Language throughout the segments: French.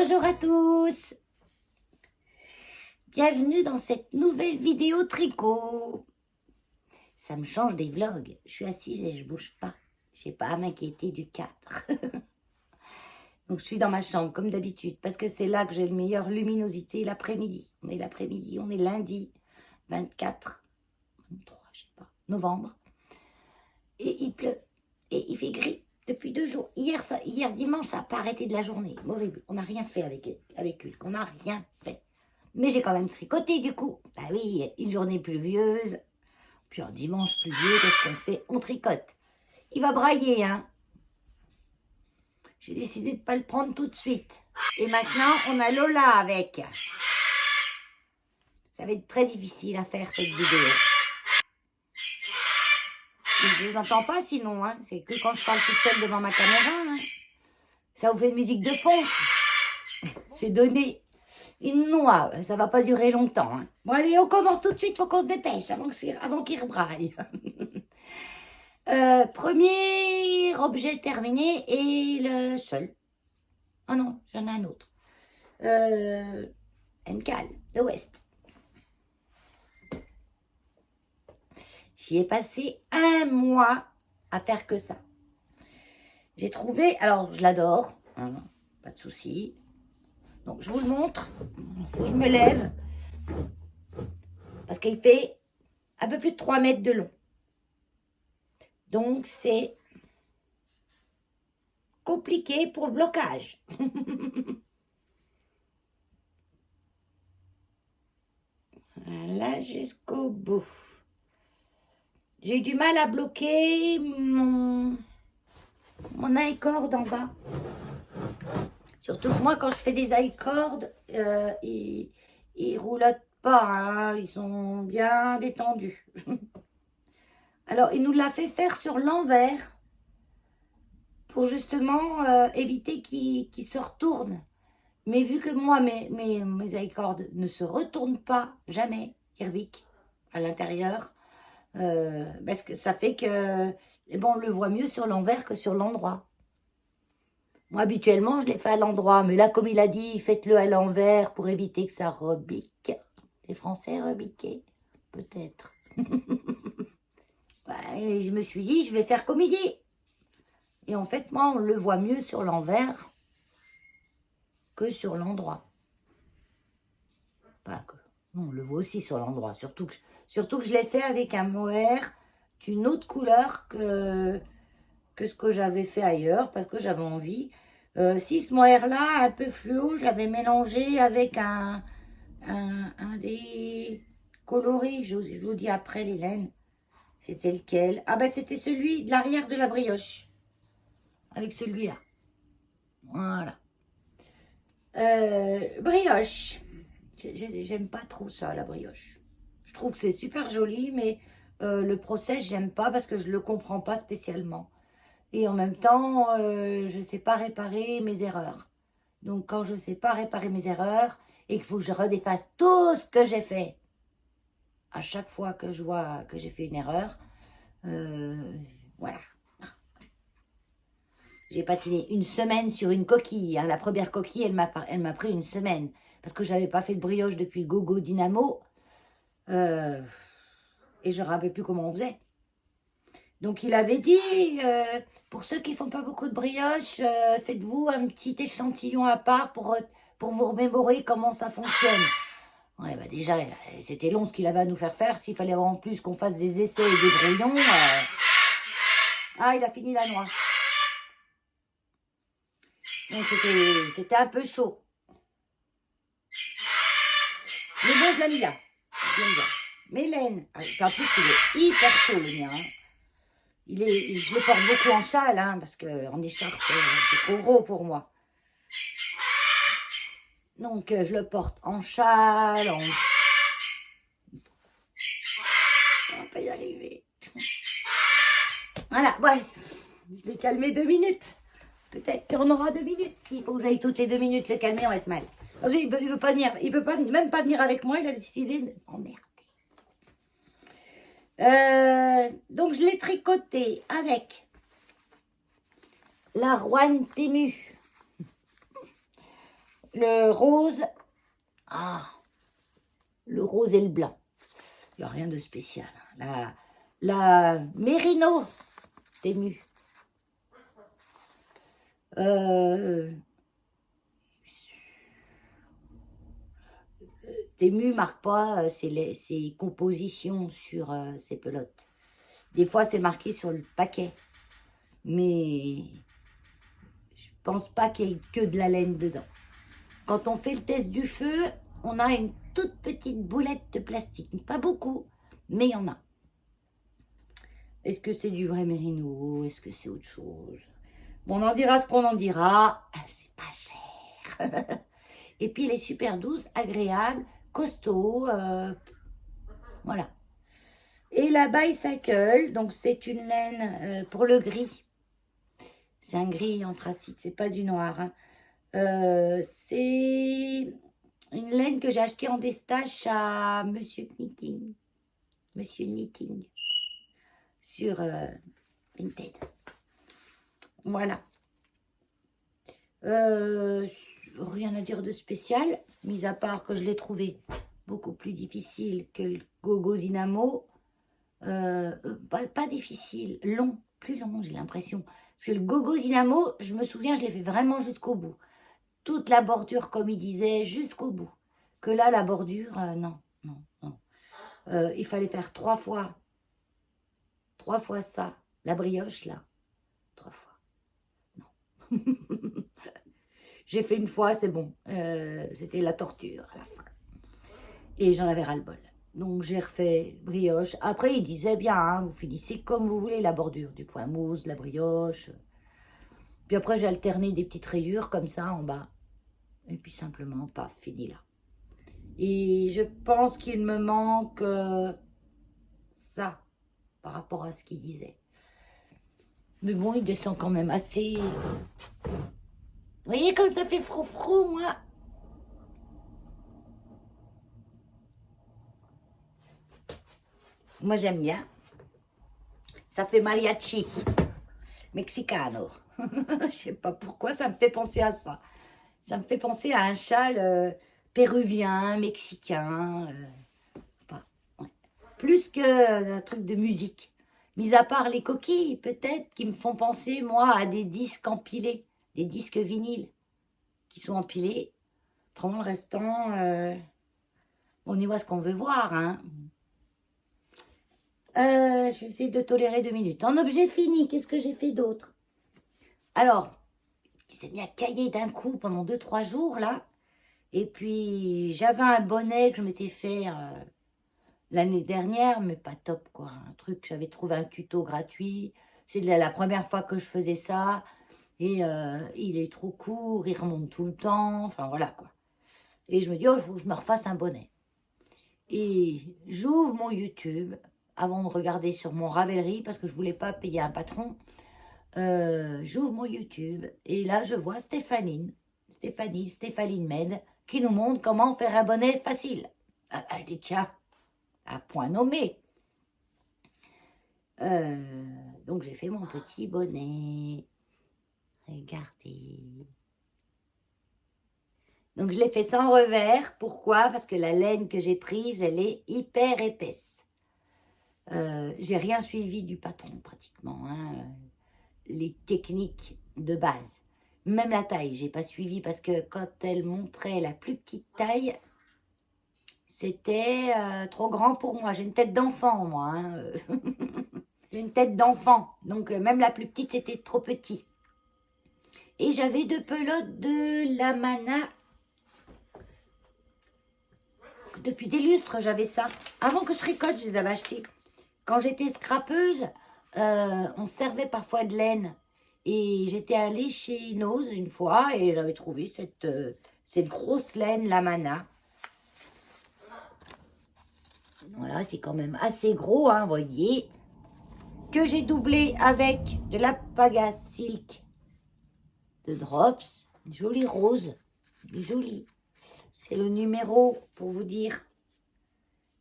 Bonjour à tous. Bienvenue dans cette nouvelle vidéo tricot. Ça me change des vlogs. Je suis assise et je bouge pas. Je n'ai pas à m'inquiéter du cadre. Donc je suis dans ma chambre comme d'habitude parce que c'est là que j'ai le meilleure luminosité l'après-midi. On est lundi 24, 23, je sais pas, novembre. Et il pleut. Et il fait gris depuis 2 jours. Hier dimanche, ça n'a pas arrêté de la journée. Horrible. On n'a rien fait avec Hulk. On n'a rien fait. Mais j'ai quand même tricoté du coup. Bah oui, une journée pluvieuse. Puis un dimanche pluvieux, qu'est-ce qu'on fait? On tricote. Il va brailler, hein. J'ai décidé de ne pas le prendre tout de suite. Et maintenant, on a Lola avec. Ça va être très difficile à faire cette vidéo. Je ne les entends pas sinon, hein. C'est que quand je parle toute seule devant ma caméra. Hein. Ça vous fait une musique de fond. J'ai donné une noix. Ça ne va pas durer longtemps. Hein. Bon allez, on commence tout de suite. Il faut qu'on se dépêche avant qu'il rebraille. Premier objet terminé et le seul. Ah non, j'en ai un autre. MCAL de West. J'y ai passé 1 mois à faire que ça. J'ai trouvé, alors je l'adore, hein, pas de souci. Donc je vous le montre. Il faut que je me lève parce qu'il fait un peu plus de 3 mètres de long. Donc c'est compliqué pour le blocage. Voilà, jusqu'au bout. J'ai eu du mal à bloquer mon I-cord en bas. Surtout que moi, quand je fais des I-cords, ils roulotent pas. Hein, ils sont bien détendus. Alors, il nous l'a fait faire sur l'envers pour justement éviter qu'il se retourne. Mais vu que moi, mes I-cords ne se retournent pas jamais, Kirbic, à l'intérieur, parce que ça fait que bon, on le voit mieux sur l'envers que sur l'endroit. Moi, habituellement, je l'ai fait à l'endroit. Mais là, comme il a dit, faites-le à l'envers pour éviter que ça rebique. C'est français, rebiquer? Peut-être. Et je me suis dit, je vais faire comme il dit. Et en fait, moi, on le voit mieux sur l'envers que sur l'endroit. Pas que. Non, on le voit aussi sur l'endroit. Surtout que je l'ai fait avec un mohair d'une autre couleur que ce que j'avais fait ailleurs, parce que j'avais envie. Si ce mohair-là, un peu fluo, je l'avais mélangé avec un des coloris. Je vous dis après les laines. C'était lequel? Ah ben c'était celui de l'arrière de la brioche. Avec celui-là. Voilà. Brioche. J'aime pas trop ça, la brioche. Je trouve que c'est super joli, mais le process, j'aime pas parce que je le comprends pas spécialement. Et en même temps, je ne sais pas réparer mes erreurs. Donc, quand je ne sais pas réparer mes erreurs et qu'il faut que je redéfasse tout ce que j'ai fait, à chaque fois que je vois que j'ai fait une erreur, voilà. J'ai patiné 1 semaine sur une coquille. Hein. La première coquille, elle m'a pris 1 semaine. Parce que je n'avais pas fait de brioche depuis le Gogo Dynamo. Et je ne me rappelle plus comment on faisait. Donc, il avait dit, pour ceux qui ne font pas beaucoup de brioche, faites-vous un petit échantillon à part pour vous remémorer comment ça fonctionne. Ouais, bah déjà, c'était long ce qu'il avait à nous faire. S'il fallait en plus qu'on fasse des essais et des brouillons. Ah, il a fini la noix. Donc, c'était un peu chaud. Mais bon, je l'aime bien. Mélène, en plus, il est hyper chaud, le mien. Hein. Je le porte beaucoup en châle, hein, parce qu'en écharpe, c'est trop gros pour moi. Donc, je le porte en châle, on peut y arriver. Voilà, ouais, je l'ai calmé 2 minutes. Peut-être qu'on aura 2 minutes. S'il faut que j'aille toutes les 2 minutes le calmer, on va être mal. Parce qu'il ne veut pas venir, même pas venir avec moi, il a décidé de... Oh merde. Donc, je l'ai tricoté avec la Roine Tému. le rose. Ah, le rose et le blanc. Il n'y a rien de spécial. La Mérino Tému. Tému marque pas ses compositions sur ses pelotes. Des fois, c'est marqué sur le paquet. Mais je pense pas qu'il y ait que de la laine dedans. Quand on fait le test du feu, on a une toute petite boulette de plastique. Pas beaucoup, mais il y en a. Est-ce que c'est du vrai mérino? Est-ce que c'est autre chose? Bon, on en dira ce qu'on en dira. C'est pas cher. Et puis, elle est super douce, agréable, costaud. Voilà. Et la Bicycle, donc c'est une laine pour le gris. C'est un gris anthracite, c'est pas du noir. Hein. C'est une laine que j'ai achetée en déstache à Monsieur Knitting. Monsieur Knitting. Sur Vinted. Voilà. Rien à dire de spécial, mis à part que je l'ai trouvé beaucoup plus difficile que le Gogo Dynamo. Pas difficile, long, plus long, j'ai l'impression. Parce que le Gogo Dynamo, je me souviens, je l'ai fait vraiment jusqu'au bout. Toute la bordure, comme il disait, jusqu'au bout. Que là, la bordure, non. Il fallait faire 3 fois. 3 fois ça. La brioche, là. 3 fois. Non. J'ai fait une fois, c'est bon. C'était la torture à la fin. Et j'en avais ras-le-bol. Donc j'ai refait brioche. Après, il disait bien, hein, vous finissez comme vous voulez la bordure. Du point mousse, de la brioche. Puis après, j'ai alterné des petites rayures comme ça en bas. Et puis simplement, paf, fini là. Et je pense qu'il me manque ça par rapport à ce qu'il disait. Mais bon, il descend quand même assez. Vous voyez comme ça fait froufrou, moi. Moi, j'aime bien. Ça fait mariachi. Mexicano. Je sais pas pourquoi, ça me fait penser à ça. Ça me fait penser à un châle péruvien, mexicain. Enfin, ouais. Plus qu'un truc de musique. Mis à part les coquilles, peut-être, qui me font penser, moi, à des disques empilés. Des disques vinyles qui sont empilés. Autrement, le restant, on y voit ce qu'on veut voir. Hein. Je vais essayer de tolérer 2 minutes. En objet fini, qu'est-ce que j'ai fait d'autre? Alors, qui s'est mis à cailler d'un coup pendant 2-3 jours, là. Et puis, j'avais un bonnet que je m'étais fait l'année dernière, mais pas top, quoi. Un truc, j'avais trouvé un tuto gratuit. C'est la première fois que je faisais ça. Et il est trop court, il remonte tout le temps. Enfin, voilà, quoi. Et je me dis, oh, il faut que je me refasse un bonnet. Et j'ouvre mon YouTube avant de regarder sur mon Ravelry, parce que je ne voulais pas payer un patron. J'ouvre mon YouTube et là je vois Stéphanie Med qui nous montre comment faire un bonnet facile. Je dis tiens, à point nommé. Donc j'ai fait mon petit bonnet. Regardez. Donc je l'ai fait sans revers. Pourquoi? Parce que la laine que j'ai prise, elle est hyper épaisse. J'ai rien suivi du patron pratiquement. Hein. Les techniques de base. Même la taille, j'ai pas suivi parce que quand elle montrait la plus petite taille, c'était trop grand pour moi. J'ai une tête d'enfant, moi. Hein. J'ai une tête d'enfant. Donc, même la plus petite, c'était trop petit. Et j'avais 2 pelotes de la Mana. Depuis des lustres, j'avais ça. Avant que je tricote, je les avais achetés. Quand j'étais scrapeuse, on servait parfois de laine. Et j'étais allée chez Nose une fois et j'avais trouvé cette grosse laine, la Mana. Voilà, c'est quand même assez gros, hein, vous voyez. Que j'ai doublé avec de la Pagasse Silk de Drops. Une jolie rose. Jolie. C'est le numéro pour vous dire.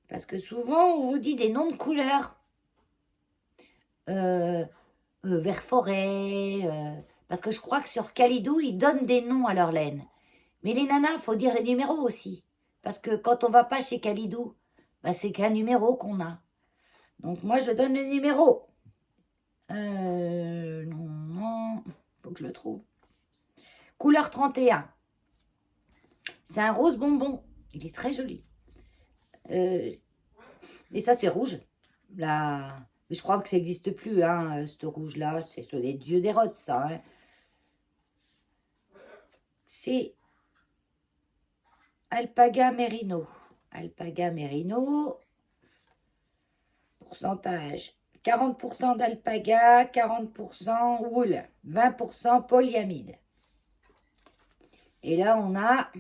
Parce que souvent, on vous dit des noms de couleurs. Vert forêt. Parce que je crois que sur Calidou, ils donnent des noms à leur laine. Mais les nanas, faut dire les numéros aussi. Parce que quand on va pas chez Kalidou, bah, c'est qu'un numéro qu'on a. Donc moi, je donne les numéros. Non, faut que je le trouve. Couleur 31. C'est un rose bonbon. Il est très joli. Et ça, c'est rouge. Là, mais je crois que ça n'existe plus, hein, ce rouge-là. C'est sur les dieux des rottes, ça. Hein. C'est Alpaga Merino. Alpaga Merino. Pourcentage. 40% d'alpaga, 40% wool, 20% polyamide. Et là, on a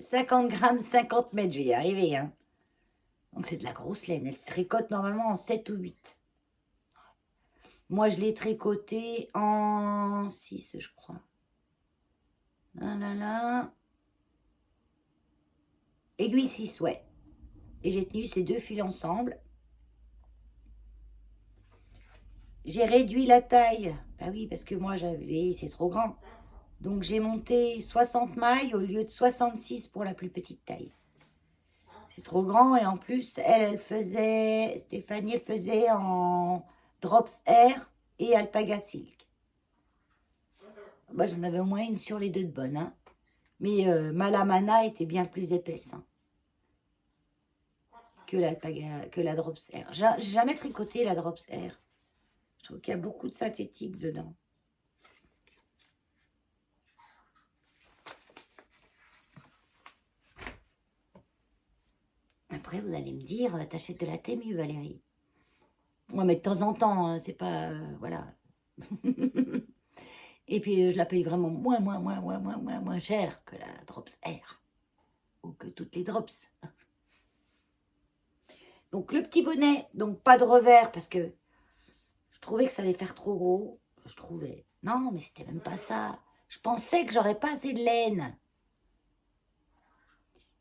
50 grammes, 50 mètres. Je vais y arriver. Hein. Donc, c'est de la grosse laine. Elle se tricote normalement en 7 ou 8. Moi, je l'ai tricoté en 6, je crois. Là. Aiguille 6, ouais. Et j'ai tenu ces 2 fils ensemble. J'ai réduit la taille. Bah oui, parce que moi, c'est trop grand. Donc, j'ai monté 60 mailles au lieu de 66 pour la plus petite taille. C'est trop grand. Et en plus, Stéphanie, elle faisait en Drops Air et Alpaga Silk. Bah, j'en avais au moins une sur les 2 de bonne. Hein. Mais Malamana était bien plus épaisse hein, que la Drops Air. J'ai jamais tricoté la Drops Air. Je trouve qu'il y a beaucoup de synthétique dedans. Après, vous allez me dire, t'achètes de la Temu, Valérie. Ouais, mais de temps en temps, hein, c'est pas... voilà. Et puis, je la paye vraiment moins cher que la Drops Air. Ou que toutes les Drops. Donc, le petit bonnet, donc pas de revers, parce que je trouvais que ça allait faire trop gros. Je trouvais. Non, mais c'était même pas ça. Je pensais que j'aurais pas assez de laine.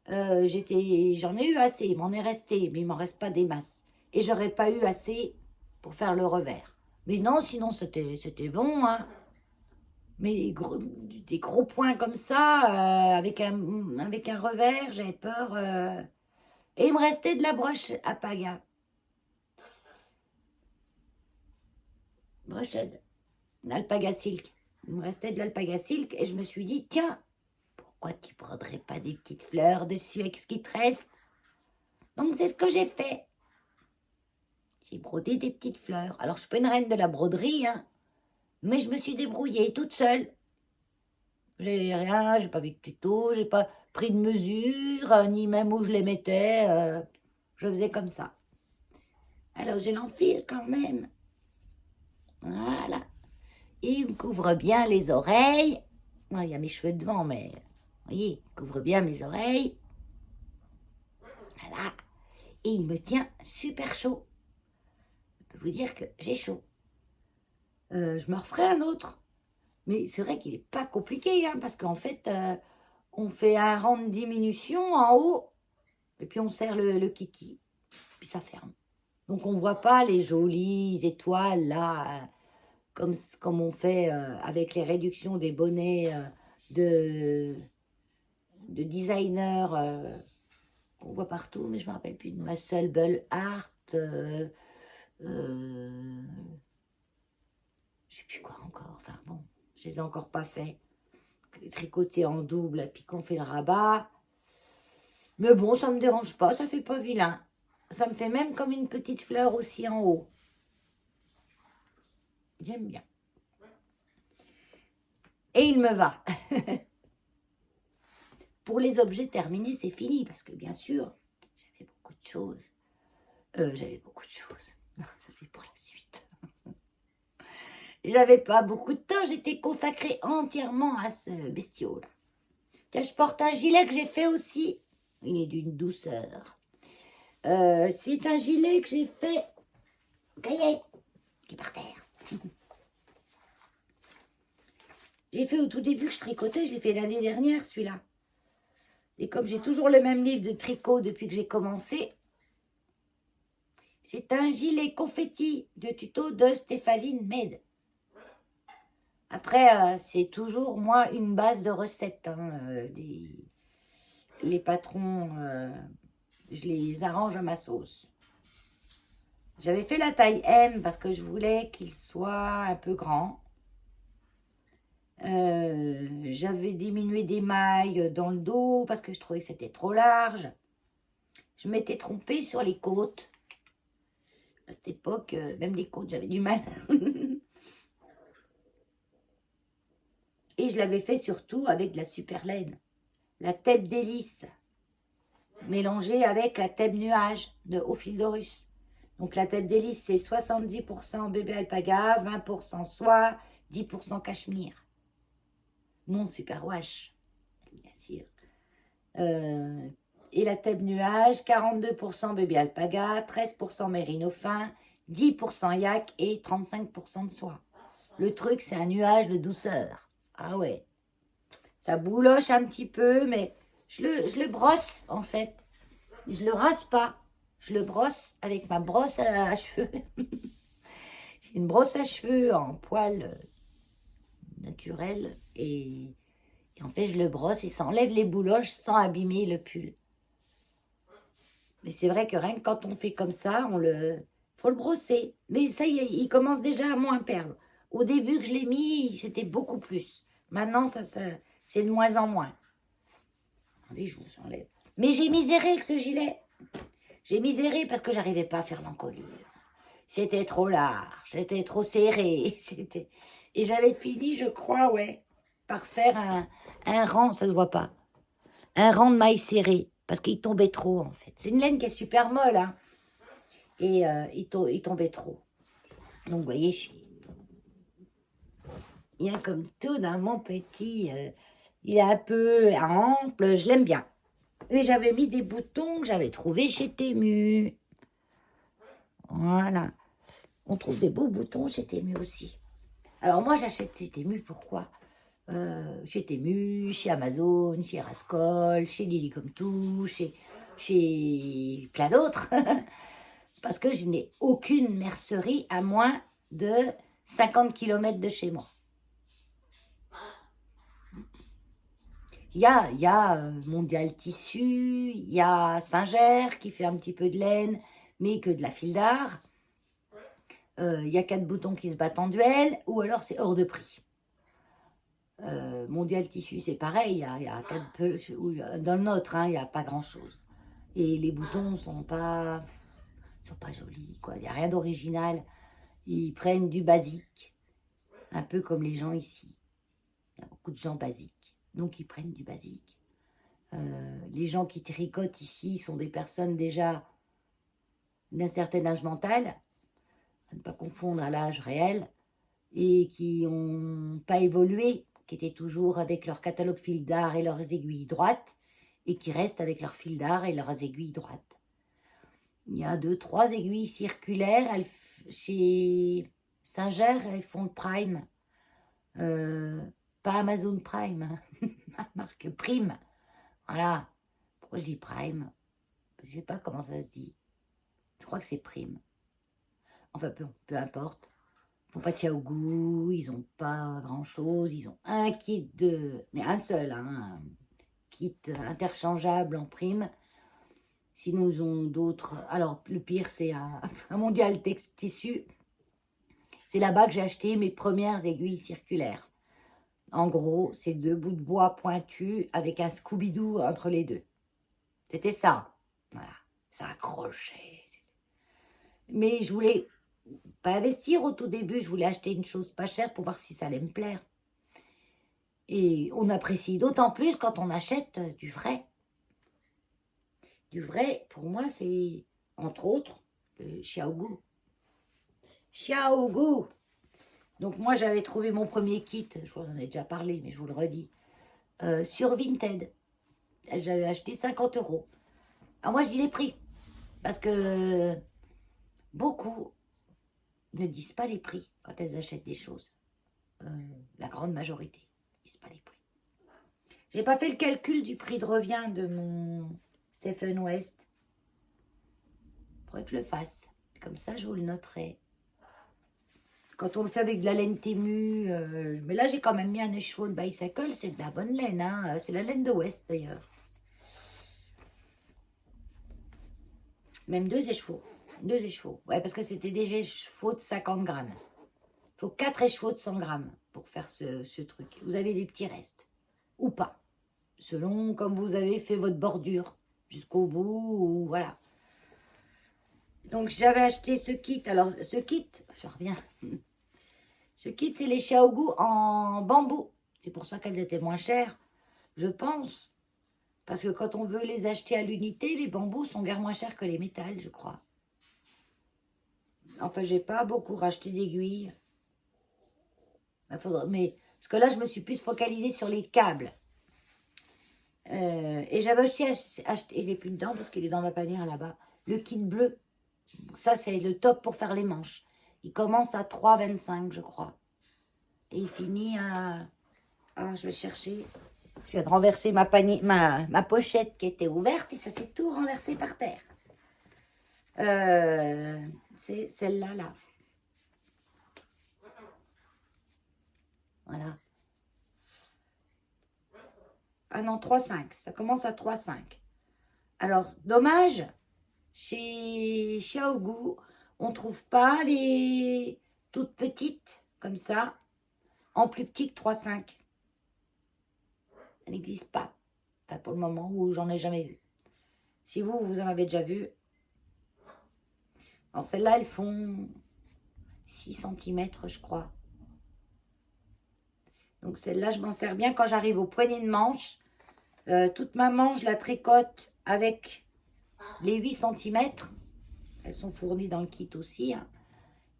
J'en ai eu assez, il m'en est resté, mais il m'en reste pas des masses. Et j'aurais pas eu assez pour faire le revers. Mais non, sinon c'était bon, hein. Mais des gros points comme ça, avec un revers, j'avais peur. Et il me restait de la broche Alpaga. Brochette, l'Alpaga Silk. Il me restait de l'Alpaga Silk et je me suis dit, tiens, pourquoi tu prendrais pas des petites fleurs dessus avec ce qui te reste? Donc c'est ce que j'ai fait. J'ai brodé des petites fleurs. Alors je suis pas une reine de la broderie, hein, mais je me suis débrouillée toute seule. J'ai rien, j'ai pas vu de tuto, j'ai pas pris de mesure, ni même où je les mettais. Je faisais comme ça. Alors je l'enfile quand même. Voilà. Il me couvre bien les oreilles. Il y a mes cheveux devant, mais vous voyez, il couvre bien mes oreilles. Voilà. Et il me tient super chaud. Je peux vous dire que j'ai chaud. Je me referai un autre. Mais c'est vrai qu'il n'est pas compliqué, hein, parce qu'en fait, on fait un rang de diminution en haut, et puis on serre le kiki, puis ça ferme. Donc on ne voit pas les jolies étoiles, là, comme on fait avec les réductions des bonnets de designers qu'on voit partout, mais je ne me rappelle plus de ma seule Bull Art. Je ne sais plus quoi encore, enfin bon. Je les ai encore pas fait. Tricoté en double, et puis qu'on fait le rabat. Mais bon, ça me dérange pas, ça fait pas vilain. Ça me fait même comme une petite fleur aussi en haut. J'aime bien. Et il me va. Pour les objets terminés, c'est fini, parce que bien sûr, j'avais beaucoup de choses. Non, ça c'est pour la suite. J'avais pas beaucoup de temps, j'étais consacrée entièrement à ce bestiau. Tiens, je porte un gilet que j'ai fait aussi. Il est d'une douceur. C'est un gilet que j'ai fait. Cahier, qui est par terre. J'ai fait au tout début que je tricotais, je l'ai fait l'année dernière, celui-là. Et comme j'ai toujours le même livre de tricot depuis que j'ai commencé, C'est un gilet confetti de tuto de Stéphanie Med. Après, c'est toujours, moi, une base de recettes. Hein, les patrons, je les arrange à ma sauce. J'avais fait la taille M parce que je voulais qu'il soit un peu grand. J'avais diminué des mailles dans le dos parce que je trouvais que c'était trop large. Je m'étais trompée sur les côtes. À cette époque, même les côtes, j'avais du mal. Et je l'avais fait surtout avec de la super laine. La Thèbes délice, mélangée avec la Thèbes nuage de Au fil d'Horus. Donc la Thèbes délice, c'est 70% bébé alpaga, 20% soie, 10% cachemire. Non super wash, bien sûr. Et la Thèbes nuage, 42% bébé alpaga, 13% mérino fin, 10% yak et 35% de soie. Le truc, c'est un nuage de douceur. Ah ouais. Ça bouloche un petit peu, mais je le brosse, en fait. Je le rase pas. Je le brosse avec ma brosse à cheveux. J'ai une brosse à cheveux en poil naturel. Et en fait, je le brosse et ça enlève les bouloches sans abîmer le pull. Mais c'est vrai que rien que quand on fait comme ça, faut le brosser. Mais ça y est, il commence déjà à moins perdre. Au début que je l'ai mis, c'était beaucoup plus. Maintenant, c'est de moins en moins. Attendez, je vous enlève. Mais j'ai miséré avec ce gilet. J'ai miséré parce que j'arrivais pas à faire l'encolure. C'était trop large, c'était trop serré. Et j'avais fini, je crois, ouais, par faire un rang, ça se voit pas, un rang de mailles serrées, parce qu'il tombait trop, en fait. C'est une laine qui est super molle, hein. Et il tombait trop. Donc, vous voyez, je suis bien comme tout dans mon petit... il est un peu ample, je l'aime bien. Et j'avais mis des boutons que j'avais trouvés chez Temu. Voilà. On trouve des beaux boutons chez Temu aussi. Alors moi, j'achète chez Temu, pourquoi chez Temu, chez Amazon, chez Rascol, chez Lily Comme Tout, chez plein d'autres. Parce que je n'ai aucune mercerie à moins de 50 km de chez moi. Il y a Mondial Tissu, il y a Singer qui fait un petit peu de laine, mais que de la fil d'art. Il y a 4 boutons qui se battent en duel, ou alors c'est hors de prix. Mondial Tissu, c'est pareil, il y a 4, dans le nôtre, hein, il n'y a pas grand-chose. Et les boutons sont pas jolis, quoi. Il n'y a rien d'original. Ils prennent du basique, un peu comme les gens ici. Il y a beaucoup de gens basiques, donc ils prennent du basique. Les gens qui tricotent ici sont des personnes déjà d'un certain âge mental, à ne pas confondre à l'âge réel, et qui n'ont pas évolué, qui étaient toujours avec leur catalogue fil d'art et leurs aiguilles droites, et qui restent avec leur fil d'art et leurs aiguilles droites. Il y a 2, 3 aiguilles circulaires. Chez Singer, elles font le Prime. Pas Amazon Prime, la marque Prime. Voilà. Pourquoi je dis Prime? Je ne sais pas comment ça se dit. Je crois que c'est Prime. Enfin, peu importe. Ils font pas de Xiaogu, ils n'ont pas grand-chose. Ils ont un kit mais un seul, hein, un kit interchangeable en prime. Sinon, ils ont d'autres. Alors, le pire, c'est un Mondial Tissu. C'est là-bas que j'ai acheté mes premières aiguilles circulaires. En gros, c'est 2 bouts de bois pointus avec un Scooby-Doo entre les deux. C'était ça. Voilà. Ça accrochait. Mais je voulais pas investir au tout début. Je voulais acheter une chose pas chère pour voir si ça allait me plaire. Et on apprécie d'autant plus quand on achète du vrai. Du vrai, pour moi, c'est, entre autres, le Xiaogu. Xiaogu. Donc moi, j'avais trouvé mon premier kit, je vous en ai déjà parlé, mais je vous le redis, sur Vinted. J'avais acheté 50 €. Alors moi, je dis les prix, parce que beaucoup ne disent pas les prix quand elles achètent des choses. La grande majorité ne disent pas les prix. J'ai pas fait le calcul du prix de revient de mon Stephen West. Faudrait que je le fasse. Comme ça, je vous le noterai. Quand on le fait avec de la laine témue, mais là j'ai quand même mis un écheveau de bicycle, c'est de la bonne laine, hein. C'est la laine de West d'ailleurs. Même 2 écheveaux. 2 écheveaux. Ouais, parce que c'était des écheveaux de 50 grammes. Il faut 4 écheveaux de 100 grammes pour faire ce truc. Vous avez des petits restes. Ou pas. Selon comme vous avez fait votre bordure. Jusqu'au bout, ou voilà. Donc j'avais acheté ce kit. Alors ce kit, je reviens. Ce kit, c'est les Xiaogu en bambou. C'est pour ça qu'elles étaient moins chères, je pense. Parce que quand on veut les acheter à l'unité, les bambous sont guère moins chers que les métals, je crois. Enfin, j'ai pas beaucoup racheté d'aiguilles. Mais parce que là, je me suis plus focalisée sur les câbles. Et j'avais aussi acheté, il n'est plus dedans parce qu'il est dans ma panière là-bas, le kit bleu. Ça, c'est le top pour faire les manches. Il commence à 3,25, je crois. Et il finit à... Ah, je vais chercher. Je viens de renverser ma pochette qui était ouverte et ça s'est tout renversé par terre. C'est celle-là, là. Voilà. Ah non, 3,5. Ça commence à 3,5. Alors, dommage, chez Xiaogu, on ne trouve pas les toutes petites, comme ça, en plus petit que 3,5. Elle n'existe pas. Pas pour le moment où j'en ai jamais vu. Si vous en avez déjà vu. Alors, celles-là, elles font 6 cm, je crois. Donc, celle-là, je m'en sers bien quand j'arrive au poignet de manche. Toute ma manche, je la tricote avec les 8 cm. Elles sont fournies dans le kit aussi. Hein.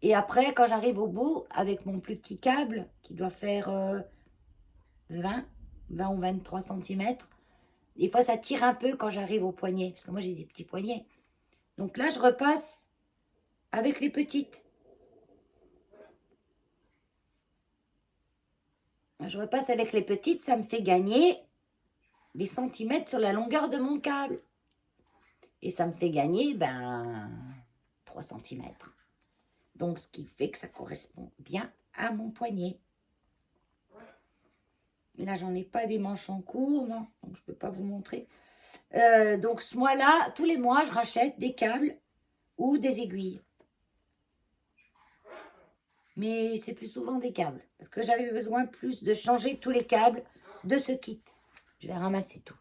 Et après, quand j'arrive au bout, avec mon plus petit câble, qui doit faire 20 ou 23 cm, des fois, ça tire un peu quand j'arrive au poignet. Parce que moi, j'ai des petits poignets. Donc là, je repasse avec les petites. Je repasse avec les petites, ça me fait gagner des centimètres sur la longueur de mon câble. Et ça me fait gagner 3 cm. Donc, ce qui fait que ça correspond bien à mon poignet. Là, j'en ai pas des manches en cours, non. Donc, je ne peux pas vous montrer. Donc, ce mois-là, tous les mois, je rachète des câbles ou des aiguilles. Mais c'est plus souvent des câbles. Parce que j'avais besoin plus de changer tous les câbles de ce kit. Je vais ramasser tout.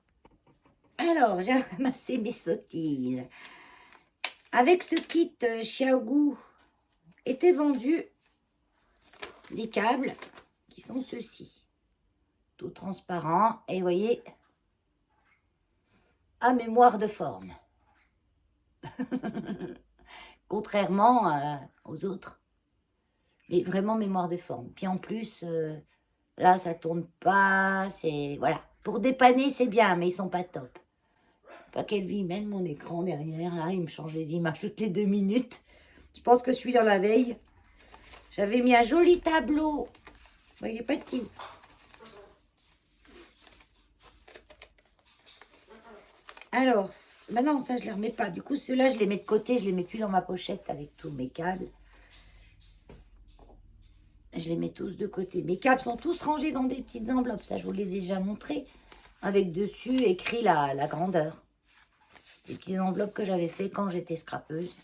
Alors, j'ai ramassé mes sottises. Avec ce kit Xiaogu, étaient vendus des câbles qui sont ceux-ci. Tout transparent. Et vous voyez, à mémoire de forme. Contrairement aux autres. Mais vraiment mémoire de forme. Puis en plus, là, ça tourne pas. C'est voilà. Pour dépanner, c'est bien, mais ils sont pas top. Pas qu'elle vit même mon écran derrière. Là, il me change les images toutes les 2 minutes. Je pense que je suis dans la veille. J'avais mis un joli tableau. Vous voyez, petit. Alors, maintenant, ça, je ne les remets pas. Du coup, ceux-là, je les mets de côté. Je les mets plus dans ma pochette avec tous mes câbles. Je les mets tous de côté. Mes câbles sont tous rangés dans des petites enveloppes. Ça, je vous les ai déjà montrés. Avec dessus, écrit la grandeur. Des petites enveloppes que j'avais fait quand j'étais scrapeuse.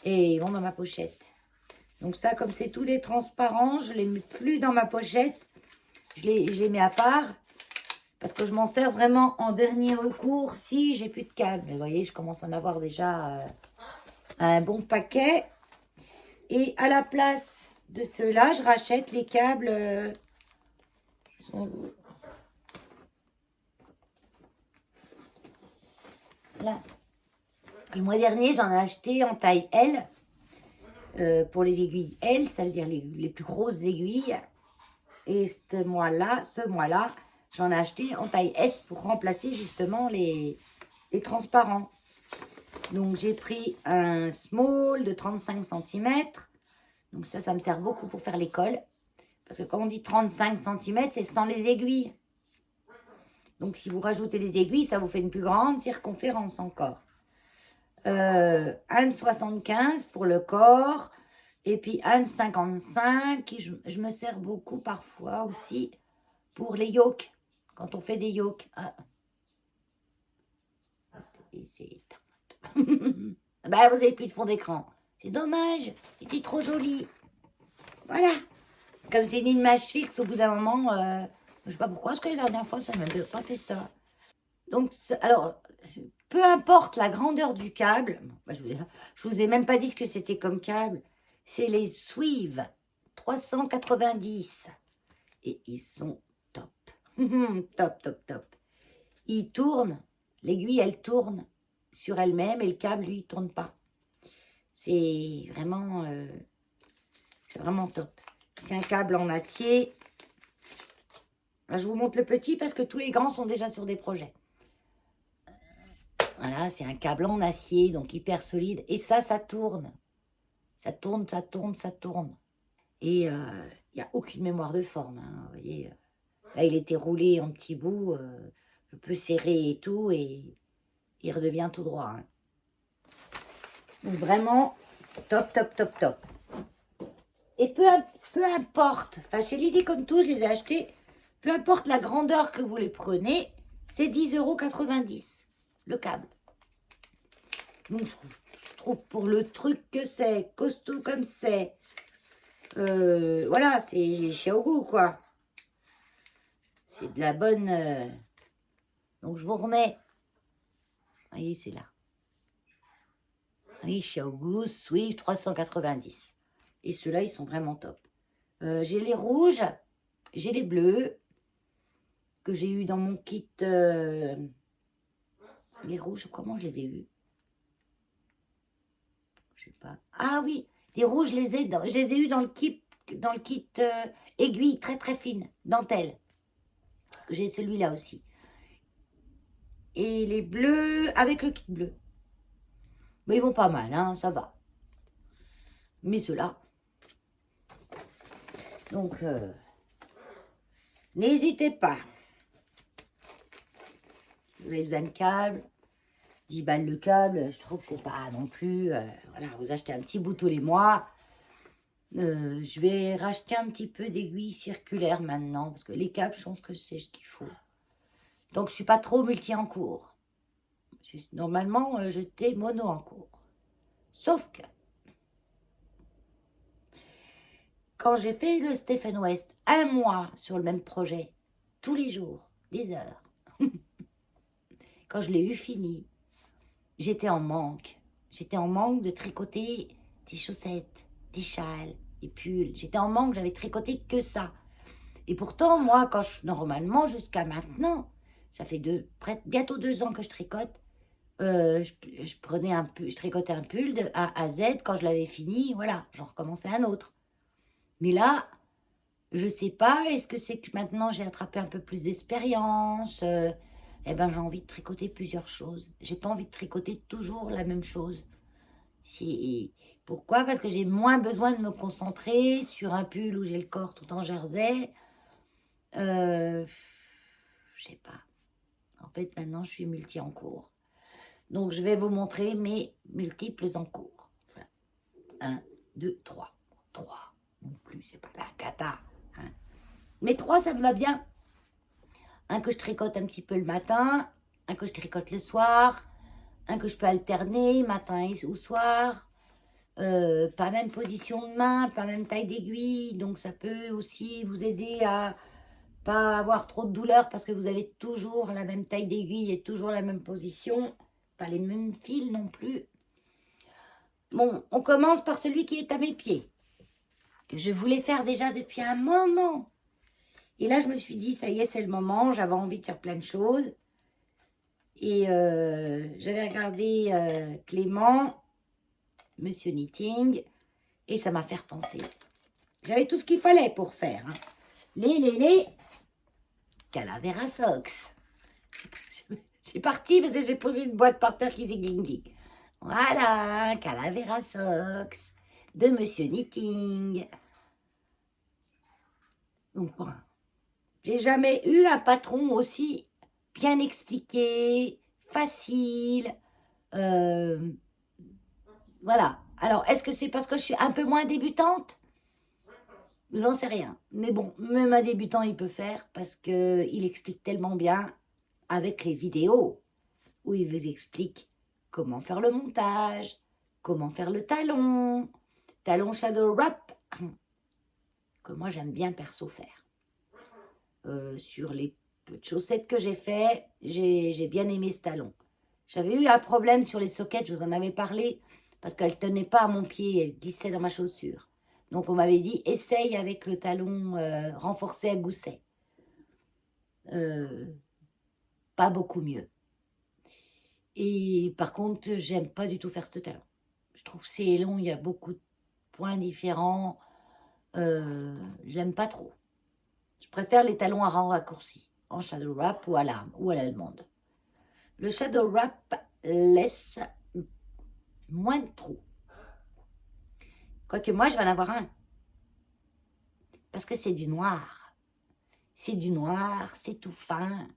Et ils vont dans ma pochette. Donc ça, comme c'est tous les transparents, je ne les mets plus dans ma pochette. Je les mets à part. Parce que je m'en sers vraiment en dernier recours si j'ai plus de câbles. Vous voyez, je commence à en avoir déjà un bon paquet. Et à la place de ceux-là, je rachète les câbles. Là. Le mois dernier, j'en ai acheté en taille L. Pour les aiguilles L, ça veut dire les plus grosses aiguilles. Et ce mois-là, j'en ai acheté en taille S pour remplacer justement les transparents. Donc, j'ai pris un small de 35 cm. Donc, ça me sert beaucoup pour faire l'école. Parce que quand on dit 35 cm, c'est sans les aiguilles. Donc, si vous rajoutez les aiguilles, ça vous fait une plus grande circonférence encore. 1,75 pour le corps. Et puis 1,55. Je me sers beaucoup parfois aussi pour les yolks. Quand on fait des yolks. Ah. C'est éteint. Bah, vous n'avez plus de fond d'écran. C'est dommage. Il était trop joli. Voilà. Comme c'est une image fixe, au bout d'un moment, je sais pas pourquoi, parce que la dernière fois, ça ne m'a pas fait ça. Donc, alors, peu importe la grandeur du câble, bah, je vous ai même pas dit ce que c'était comme câble, c'est les Swive 390. Et ils sont top. Top, top, top. Ils tournent, l'aiguille, elle tourne sur elle-même et le câble, lui, il tourne pas. C'est vraiment top. C'est un câble en acier. Là, je vous montre le petit parce que tous les grands sont déjà sur des projets. Voilà, c'est un câble en acier, donc hyper solide. Et ça tourne. Ça tourne, ça tourne, ça tourne. Et il n'y a aucune mémoire de forme. Hein, vous voyez, là, il était roulé en petits bouts. Je peux serrer et tout. Et il redevient tout droit. Hein. Donc vraiment, top, top, top, top. Et peu importe. Enfin, chez Lily comme tout, je les ai achetés. Peu importe la grandeur que vous les prenez, c'est 10,90 € le câble. Donc, je trouve pour le truc que c'est, costaud comme c'est, voilà, c'est chez Xiaogu, quoi. C'est de la bonne... Donc, je vous remets. Vous voyez, c'est là. Oui, Xiaogu, Swift 390. Et ceux-là, ils sont vraiment top. J'ai les rouges, j'ai les bleus, que j'ai eu dans mon kit. Les rouges, comment je les ai eus? Je sais pas. Ah oui, les rouges, je les ai eus dans le kit aiguille très très fine, dentelle. Parce que j'ai celui-là aussi. Et les bleus, avec le kit bleu. Mais ils vont pas mal, hein, ça va. Mais ceux-là. Donc, n'hésitez pas. Vous avez besoin de câble. 10 balles le câble, je trouve que c'est pas non plus... voilà, vous achetez un petit bout tous les mois. Je vais racheter un petit peu d'aiguilles circulaires maintenant. Parce que les câbles, je pense que c'est ce qu'il faut. Donc, je suis pas trop multi en cours. Normalement, j'étais mono en cours. Sauf que, quand j'ai fait le Stephen West, un mois sur le même projet, tous les jours, des heures, quand je l'ai eu fini, j'étais en manque. J'étais en manque de tricoter des chaussettes, des châles, des pulls. J'étais en manque, j'avais tricoté que ça. Et pourtant, moi, normalement, jusqu'à maintenant, ça fait bientôt 2 ans que je tricote, je tricotais un pull de A à Z. Quand je l'avais fini, voilà, j'en recommençais un autre. Mais là, je sais pas, est-ce que c'est que maintenant j'ai attrapé un peu plus d'expérience eh ben, j'ai envie de tricoter plusieurs choses. J'ai pas envie de tricoter toujours la même chose. Pourquoi? Parce que j'ai moins besoin de me concentrer sur un pull où j'ai le corps tout en jersey. Je sais pas. En fait, maintenant, je suis multi en cours. Donc, je vais vous montrer mes multiples en cours. Voilà. 1, 2, 3. 3. Non plus, c'est pas la cata. Hein. Mais 3, ça me va bien. Un que je tricote un petit peu le matin, un que je tricote le soir, un que je peux alterner matin ou soir. Pas même position de main, pas même taille d'aiguille. Donc, ça peut aussi vous aider à pas avoir trop de douleur parce que vous avez toujours la même taille d'aiguille et toujours la même position. Pas les mêmes fils non plus. Bon, on commence par celui qui est à mes pieds. Que je voulais faire déjà depuis un moment. Et là, je me suis dit, ça y est, c'est le moment. J'avais envie de faire plein de choses. Et j'avais regardé Clément, Monsieur Knitting. Et ça m'a fait repenser. J'avais tout ce qu'il fallait pour faire. Hein. Les Calavera Socks. J'ai parti parce que j'ai posé une boîte par terre qui dit gling gling. Voilà, Calavera Socks de Monsieur Knitting. Donc, bon, j'ai jamais eu un patron aussi bien expliqué, facile. Voilà. Alors, est-ce que c'est parce que je suis un peu moins débutante? J'en sais rien. Mais bon, même un débutant, il peut faire parce qu'il explique tellement bien avec les vidéos où il vous explique comment faire le montage, comment faire le talon shadow wrap, que moi j'aime bien perso faire. Sur les peu de chaussettes que j'ai fait, j'ai bien aimé ce talon. J'avais eu un problème sur les sockets, je vous en avais parlé, parce qu'elle ne tenait pas à mon pied, elle glissait dans ma chaussure. Donc on m'avait dit, essaye avec le talon renforcé à gousset. Pas beaucoup mieux. Et par contre, j'aime pas du tout faire ce talon. Je trouve que c'est long, il y a beaucoup de points différents. J'aime pas trop. Je préfère les talons à rang raccourci, en shadow wrap ou à l'arme, ou à l'allemande. Le shadow wrap laisse moins de trous. Quoique moi, je vais en avoir un. Parce que c'est du noir. C'est du noir, c'est tout fin.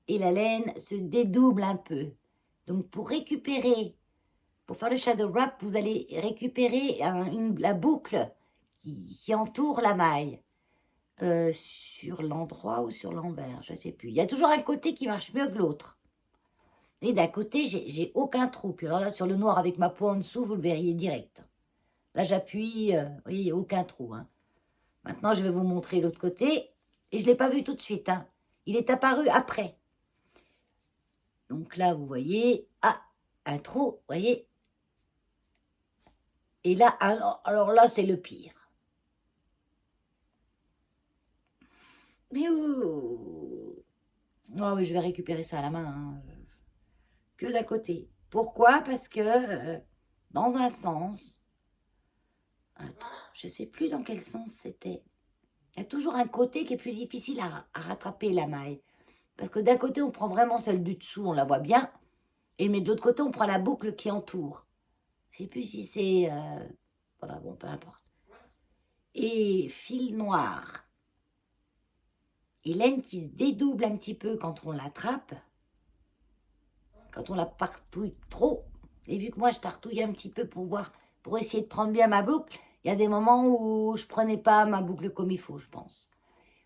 Et la laine se dédouble un peu. Donc pour récupérer, pour faire le shadow wrap, vous allez récupérer la boucle qui entoure la maille. Sur l'endroit ou sur l'envers, je ne sais plus. Il y a toujours un côté qui marche mieux que l'autre. Et d'un côté, j'ai aucun trou. Puis alors là, sur le noir avec ma peau en dessous, vous le verriez direct. Là, j'appuie, vous voyez, il n'y a aucun trou. Hein. Maintenant, je vais vous montrer l'autre côté. Et je ne l'ai pas vu tout de suite. Hein. Il est apparu après. Donc là, vous voyez, un trou, vous voyez. Et là, alors là, c'est le pire. Mais oh, mais je vais récupérer ça à la main. Hein. Que d'un côté. Pourquoi? Parce que dans un sens, attends, je ne sais plus dans quel sens c'était. Il y a toujours un côté qui est plus difficile à rattraper la maille. Parce que d'un côté, on prend vraiment celle du dessous, on la voit bien. Mais de l'autre côté, on prend la boucle qui entoure. Je ne sais plus si c'est... Enfin bon, peu importe. Et fil noir. Et laine qui se dédouble un petit peu quand on l'attrape. Quand on la partouille trop. Et vu que moi, je tartouille un petit peu pour essayer de prendre bien ma boucle, il y a des moments où je prenais pas ma boucle comme il faut, je pense.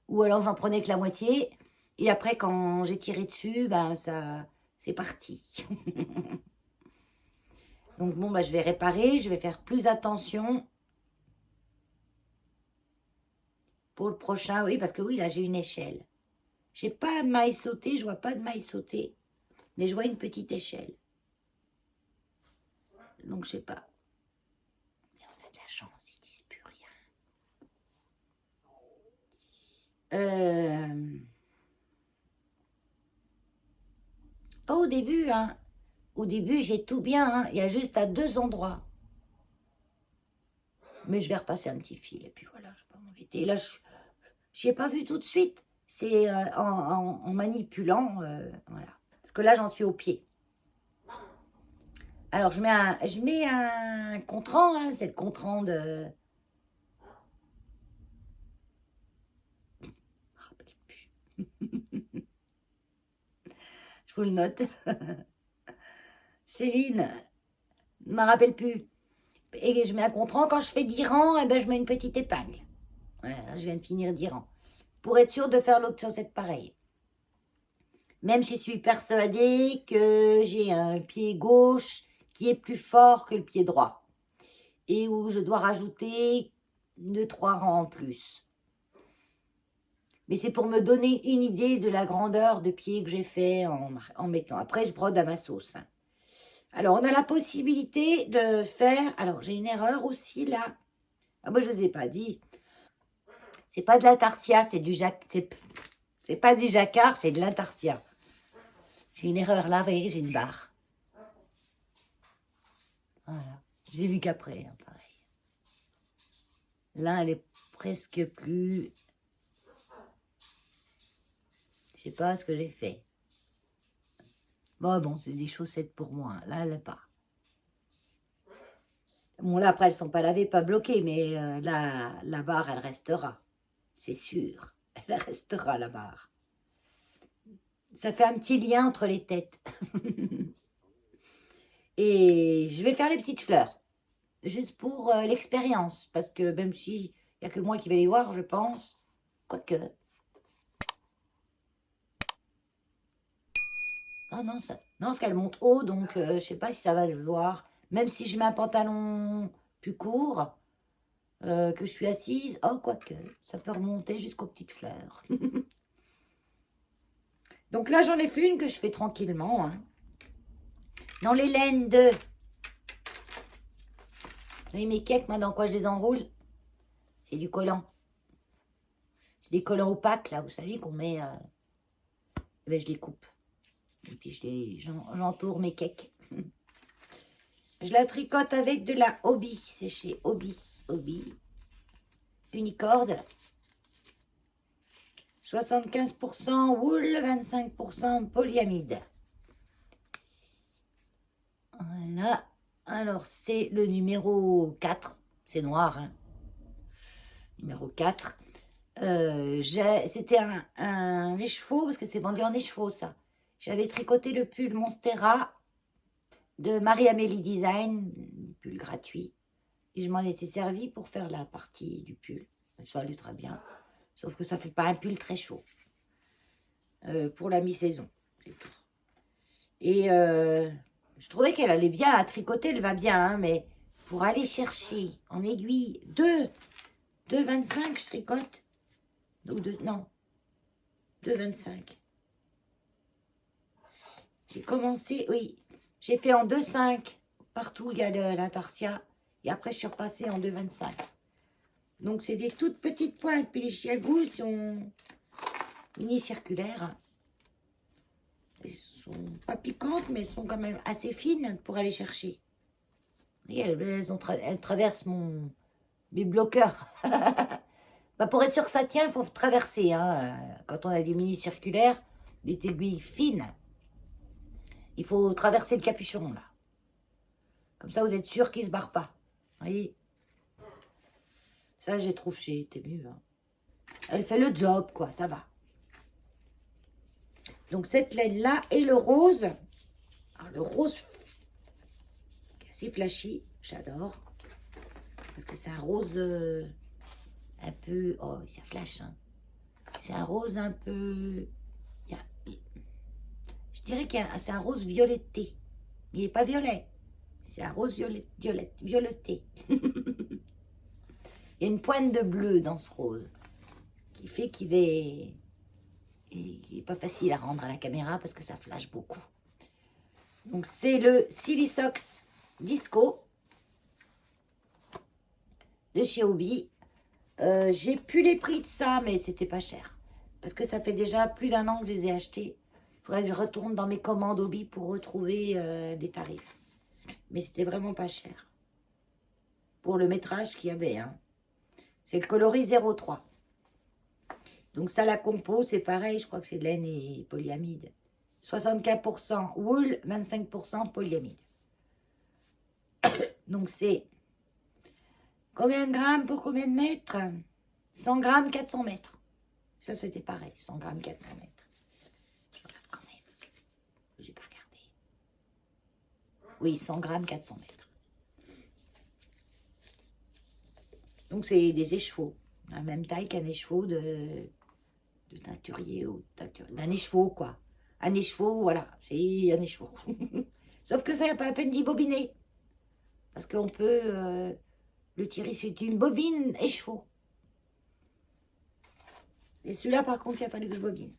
Ou alors j'en prenais que la moitié. Et après, quand j'ai tiré dessus, ben ça, c'est parti. Donc bon, ben, je vais réparer, je vais faire plus attention. Pour le prochain, oui, parce que oui, là, j'ai une échelle. J'ai pas de maille sautée, je vois pas de maille sautée. Mais je vois une petite échelle. Donc, je sais pas. Et on a de la chance, ils disent plus rien. Pas au début, hein. Au début, j'ai tout bien, hein. Il y a juste à 2 endroits. Mais je vais repasser un petit fil. Et puis voilà, je vais pas m'embêter. Là, je n'y ai pas vu tout de suite. C'est en manipulant, voilà. Parce que là, j'en suis au pied. Alors, je mets un contrant, hein, c'est le contrant de... Je vous le note. Céline, ne me rappelle plus. Et je mets un contrant. Quand je fais 10 rangs, eh ben, je mets une petite épingle. Voilà, je viens de finir 10 rangs. Pour être sûr de faire l'autre chaussette pareil. Même je suis persuadée que j'ai un pied gauche qui est plus fort que le pied droit. Et où je dois rajouter 2-3 rangs en plus. Mais c'est pour me donner une idée de la grandeur de pied que j'ai fait en mettant. Après, je brode à ma sauce. Hein. Alors, on a la possibilité de faire... Alors, j'ai une erreur aussi, là. Ah, moi, je ne vous ai pas dit. C'est pas de l'intarsia, c'est du c'est pas du jacquard, c'est de l'intarsia. J'ai une erreur là, vous voyez, j'ai une barre. Voilà. J'ai vu qu'après, hein, pareil. Là, elle est presque plus... Je sais pas ce que j'ai fait. Bon, c'est des chaussettes pour moi. Là, elle n'est pas. Bon, là, après, elles ne sont pas lavées, pas bloquées, mais la barre, elle restera. C'est sûr. Elle restera, la barre. Ça fait un petit lien entre les têtes. Et je vais faire les petites fleurs. Juste pour l'expérience. Parce que même si il n'y a que moi qui vais les voir, je pense. Quoique. Ah non, ça, non, parce qu'elle monte haut, donc je sais pas si ça va se voir. Même si je mets un pantalon plus court, que je suis assise, oh, quoique, ça peut remonter jusqu'aux petites fleurs. Donc là, j'en ai fait une que je fais tranquillement. Hein. Dans les laines de... Vous voyez mes cakes, moi, dans quoi je les enroule? C'est du collant. C'est des collants opaques, là, vous savez, qu'on met... Ben, je les coupe. Et puis, j'entoure mes cakes. Je la tricote avec de la Hobby. C'est chez Hobby. Hobby. Unicorde. 75% wool, 25% polyamide. Voilà. Alors, c'est le numéro 4. C'est noir. Hein. Numéro 4. C'était un écheveau, parce que c'est vendu en écheveau, ça. J'avais tricoté le pull Monstera de Marie-Amélie Design, pull gratuit. Et je m'en étais servi pour faire la partie du pull. Ça allait très bien. Sauf que ça ne fait pas un pull très chaud. Pour la mi-saison, c'est tout. Et je trouvais qu'elle allait bien à tricoter, elle va bien, hein, mais pour aller chercher en aiguille 2,25 je tricote. Non, 2,25. J'ai commencé, oui, j'ai fait en 2,5 partout, il y a l'intarsia. Et après, je suis repassée en 2,25. Donc, c'est des toutes petites pointes. Puis les chiagous sont mini-circulaires. Elles sont pas piquantes, mais elles sont quand même assez fines pour aller chercher. Vous voyez, elles traversent mes bloqueurs. Bah, pour être sûr que ça tient, il faut traverser. Hein. Quand on a des mini-circulaires, des aiguilles fines, il faut traverser le capuchon, là. Comme ça, vous êtes sûr qu'il ne se barre pas. Vous voyez? Ça, j'ai trouvé, t'es mieux. Hein. Elle fait le job, quoi, ça va. Donc, cette laine-là et le rose. Alors, le rose, assez flashy, j'adore. Parce que c'est un rose un peu... Oh, ça flash, hein. C'est un rose un peu... Je dirais que c'est un rose violetté. Il n'est pas violet. C'est un rose violetté. Il y a une pointe de bleu dans ce rose. Qui fait qu'il est... Il n'est pas facile à rendre à la caméra parce que ça flash beaucoup. Donc, c'est le Silisox Disco de chez Hobby. J'ai plus les prix de ça, mais c'était pas cher. Parce que ça fait déjà plus d'1 an que je les ai achetés. Il faudrait que je retourne dans mes commandes Hobby pour retrouver les tarifs. Mais c'était vraiment pas cher. Pour le métrage qu'il y avait. Hein. C'est le coloris 03. Donc ça, la compo, c'est pareil. Je crois que c'est de laine et polyamide. 64% wool, 25% polyamide. Donc c'est combien de grammes pour combien de mètres? 100 grammes, 400 mètres. Ça, c'était pareil. 100 grammes, 400 mètres. Je regarde quand même. J'ai pas regardé. Oui, 100 grammes, 400 mètres. Donc, c'est des écheveaux. La même taille qu'un écheveau de teinturier ou d'un écheveau, quoi. Un écheveau, voilà. C'est un écheveau. Sauf que ça n'a pas la peine d'y bobiner. Parce qu'on peut le tirer. C'est une bobine écheveau. Et celui-là, par contre, il a fallu que je bobine.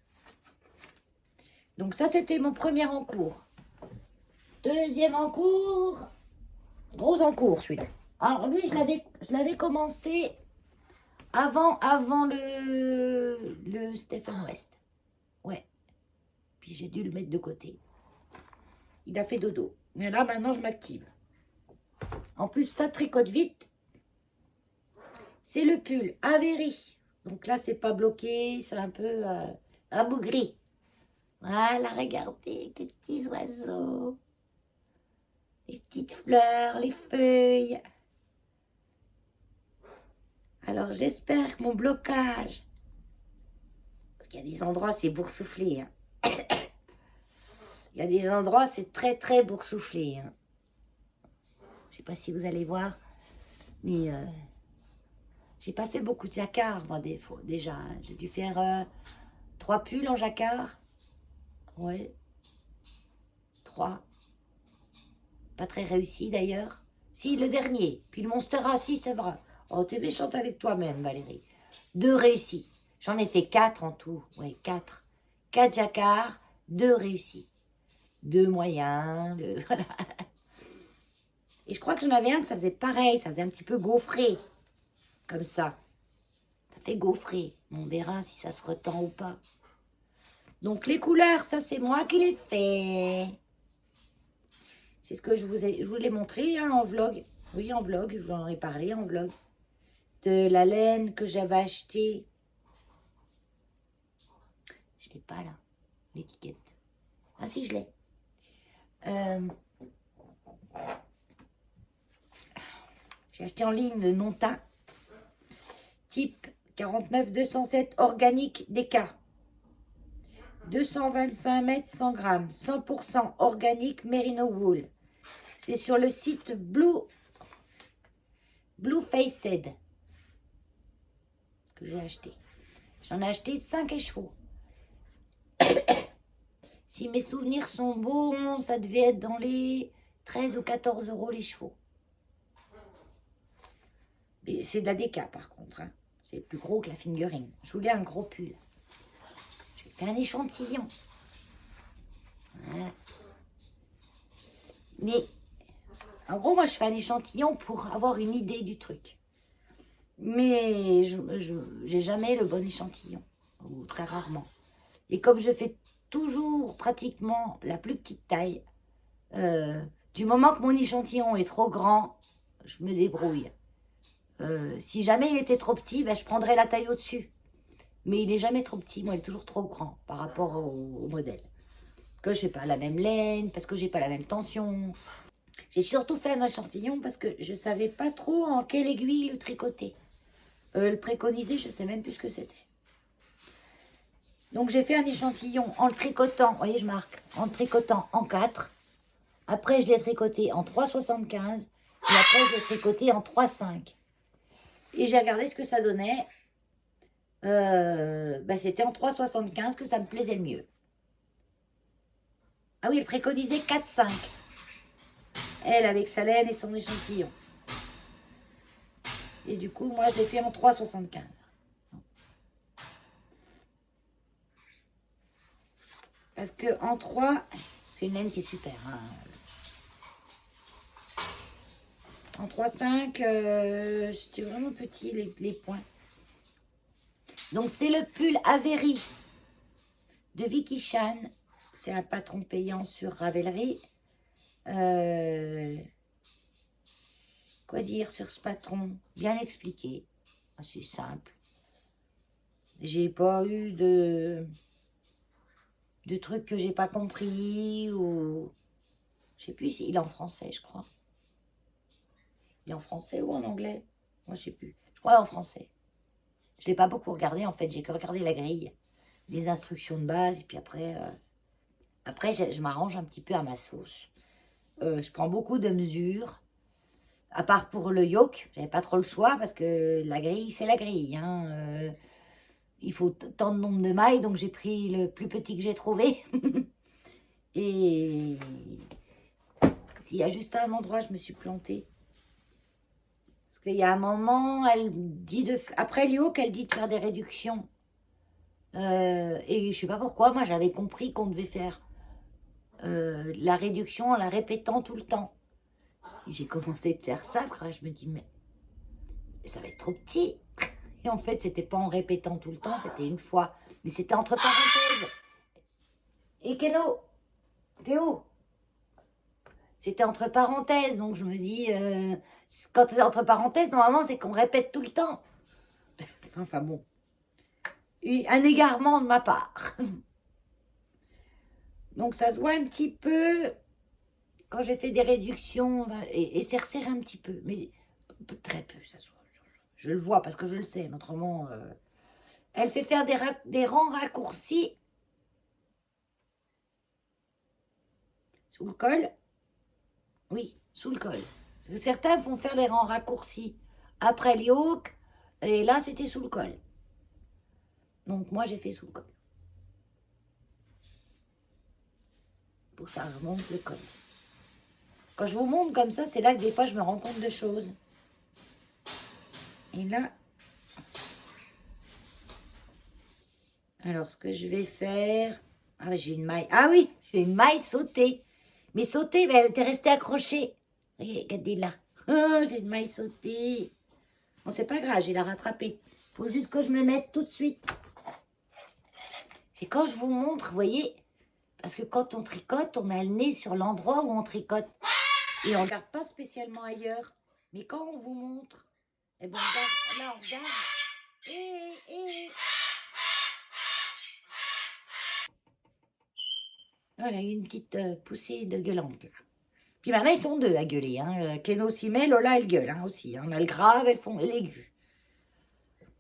Donc ça, c'était mon premier encours. Deuxième encours. Gros encours, celui-là. Alors lui, je l'avais commencé avant le Stephen West. Ouais. Puis j'ai dû le mettre de côté. Il a fait dodo. Mais là, maintenant, je m'active. En plus, ça tricote vite. C'est le pull Avery. Donc là, c'est pas bloqué. C'est un peu rabougri. Voilà, regardez, les petits oiseaux. Les petites fleurs, les feuilles. Alors, j'espère que mon blocage... Parce qu'il y a des endroits, c'est boursouflé. Hein. Il y a des endroits, c'est très, très boursouflé. Hein. Je sais pas si vous allez voir. Mais j'ai pas fait beaucoup de jacquard, moi, déjà. J'ai dû faire 3 pulls en jacquard. Ouais. 3. Pas très réussi, d'ailleurs. Si, le dernier. Puis le Monstera, si, c'est vrai. Oh, t'es méchante avec toi-même, Valérie. 2 réussis. J'en ai fait 4 en tout. Ouais, 4. 4 jacquards, 2 réussis. 2 moyens, voilà. Et je crois que j'en avais un que ça faisait pareil. Ça faisait un petit peu gaufré. Comme ça. Ça fait gaufré. On verra si ça se retend ou pas. Donc les couleurs, ça c'est moi qui les fais. C'est ce que je vous l'ai montré hein, en vlog. Oui, en vlog, je vous en ai parlé en vlog. De la laine que j'avais achetée. Je ne l'ai pas là, l'étiquette. Ah si, je l'ai. J'ai acheté en ligne le Nonta. Type 49-207 organique DK. 225 mètres 100 grammes. 100% organique Merino Wool. C'est sur le site Blue Faced que j'ai acheté. J'en ai acheté 5 écheveaux. Si mes souvenirs sont bons, ça devait être dans les 13 ou 14 € les chevaux. C'est de la DK par contre. Hein. C'est plus gros que la fingering. Je voulais un gros pull. J'ai fait un échantillon. Voilà. Mais en gros, moi, je fais un échantillon pour avoir une idée du truc. Mais je n'ai jamais le bon échantillon. Ou très rarement. Et comme je fais toujours pratiquement la plus petite taille, du moment que mon échantillon est trop grand, je me débrouille. Si jamais il était trop petit, ben, je prendrais la taille au-dessus. Mais il n'est jamais trop petit, moi il est toujours trop grand par rapport au modèle. Que je n'ai pas la même laine, parce que j'ai pas la même tension. J'ai surtout fait un échantillon parce que je ne savais pas trop en quelle aiguille le tricoter. Le préconiser, je ne sais même plus ce que c'était. Donc j'ai fait un échantillon en le tricotant, vous voyez je marque, en le tricotant en 4. Après je l'ai tricoté en 3,75 et après je l'ai tricoté en 3,5. Et j'ai regardé ce que ça donnait. C'était en 3,75 que ça me plaisait le mieux. Ah oui, elle préconisait 4,5. Elle avec sa laine et son échantillon. Et du coup, moi je l'ai fait en 3,75. Parce que en 3, c'est une laine qui est super. Hein. En 3,5, c'était vraiment petit les points. Donc c'est le pull Avery de Vicky Chan. C'est un patron payant sur Ravelry. Quoi dire sur ce patron? Bien expliqué. C'est simple. J'ai pas eu de trucs que j'ai pas compris ou je sais plus s'il est en français, je crois. Il est en français ou en anglais? Moi, je sais plus. Je crois en français. Je l'ai pas beaucoup regardé en fait. J'ai que regardé la grille, les instructions de base et puis après, je m'arrange un petit peu à ma sauce. Je prends beaucoup de mesures. À part pour le yoke, j'avais pas trop le choix parce que la grille, c'est la grille. Hein. Il faut tant de nombre de mailles, donc j'ai pris le plus petit que j'ai trouvé. Et s'il y a juste un endroit, je me suis plantée. Parce qu'il y a un moment, elle dit après le yoke, elle dit de faire des réductions. Et je sais pas pourquoi, moi j'avais compris qu'on devait faire la réduction en la répétant tout le temps. J'ai commencé à faire ça, après je me dis, mais ça va être trop petit. Et en fait, c'était pas en répétant tout le temps, c'était une fois. Mais c'était entre parenthèses. Et Keno, Théo, c'était entre parenthèses. Donc je me dis, quand c'est entre parenthèses, normalement, c'est qu'on répète tout le temps. Enfin bon. Un égarement de ma part. Donc ça se voit un petit peu quand j'ai fait des réductions et c'est resserré un petit peu. Mais très peu, ça se voit. Je le vois parce que je le sais. Autrement, elle fait faire des rangs raccourcis sous le col. Oui, sous le col. Certains font faire les rangs raccourcis après le yoke, et là, c'était sous le col. Donc, moi, j'ai fait sous le col. Pour ça, je monte le col. Quand je vous montre comme ça, c'est là que des fois, je me rends compte de choses. Et là... Alors, ce que je vais faire... Ah, j'ai une maille. Ah oui, j'ai une maille sautée. Mais sautée, mais elle était restée accrochée. Regardez là. Oh, j'ai une maille sautée. Bon, c'est pas grave, je vais la rattraper. Faut juste que je me mette tout de suite. C'est quand je vous montre, vous voyez, parce que quand on tricote, on a le nez sur l'endroit où on tricote. Et on ne regarde pas spécialement ailleurs. Mais quand on vous montre, eh ben, on regarde, là, on regarde. Voilà, une petite poussée de gueulante. Là. Puis maintenant, ils sont deux à gueuler. Hein. Keno s'y met, Lola, elle gueule hein, aussi. Hein. On a le grave, elles font l'aigu.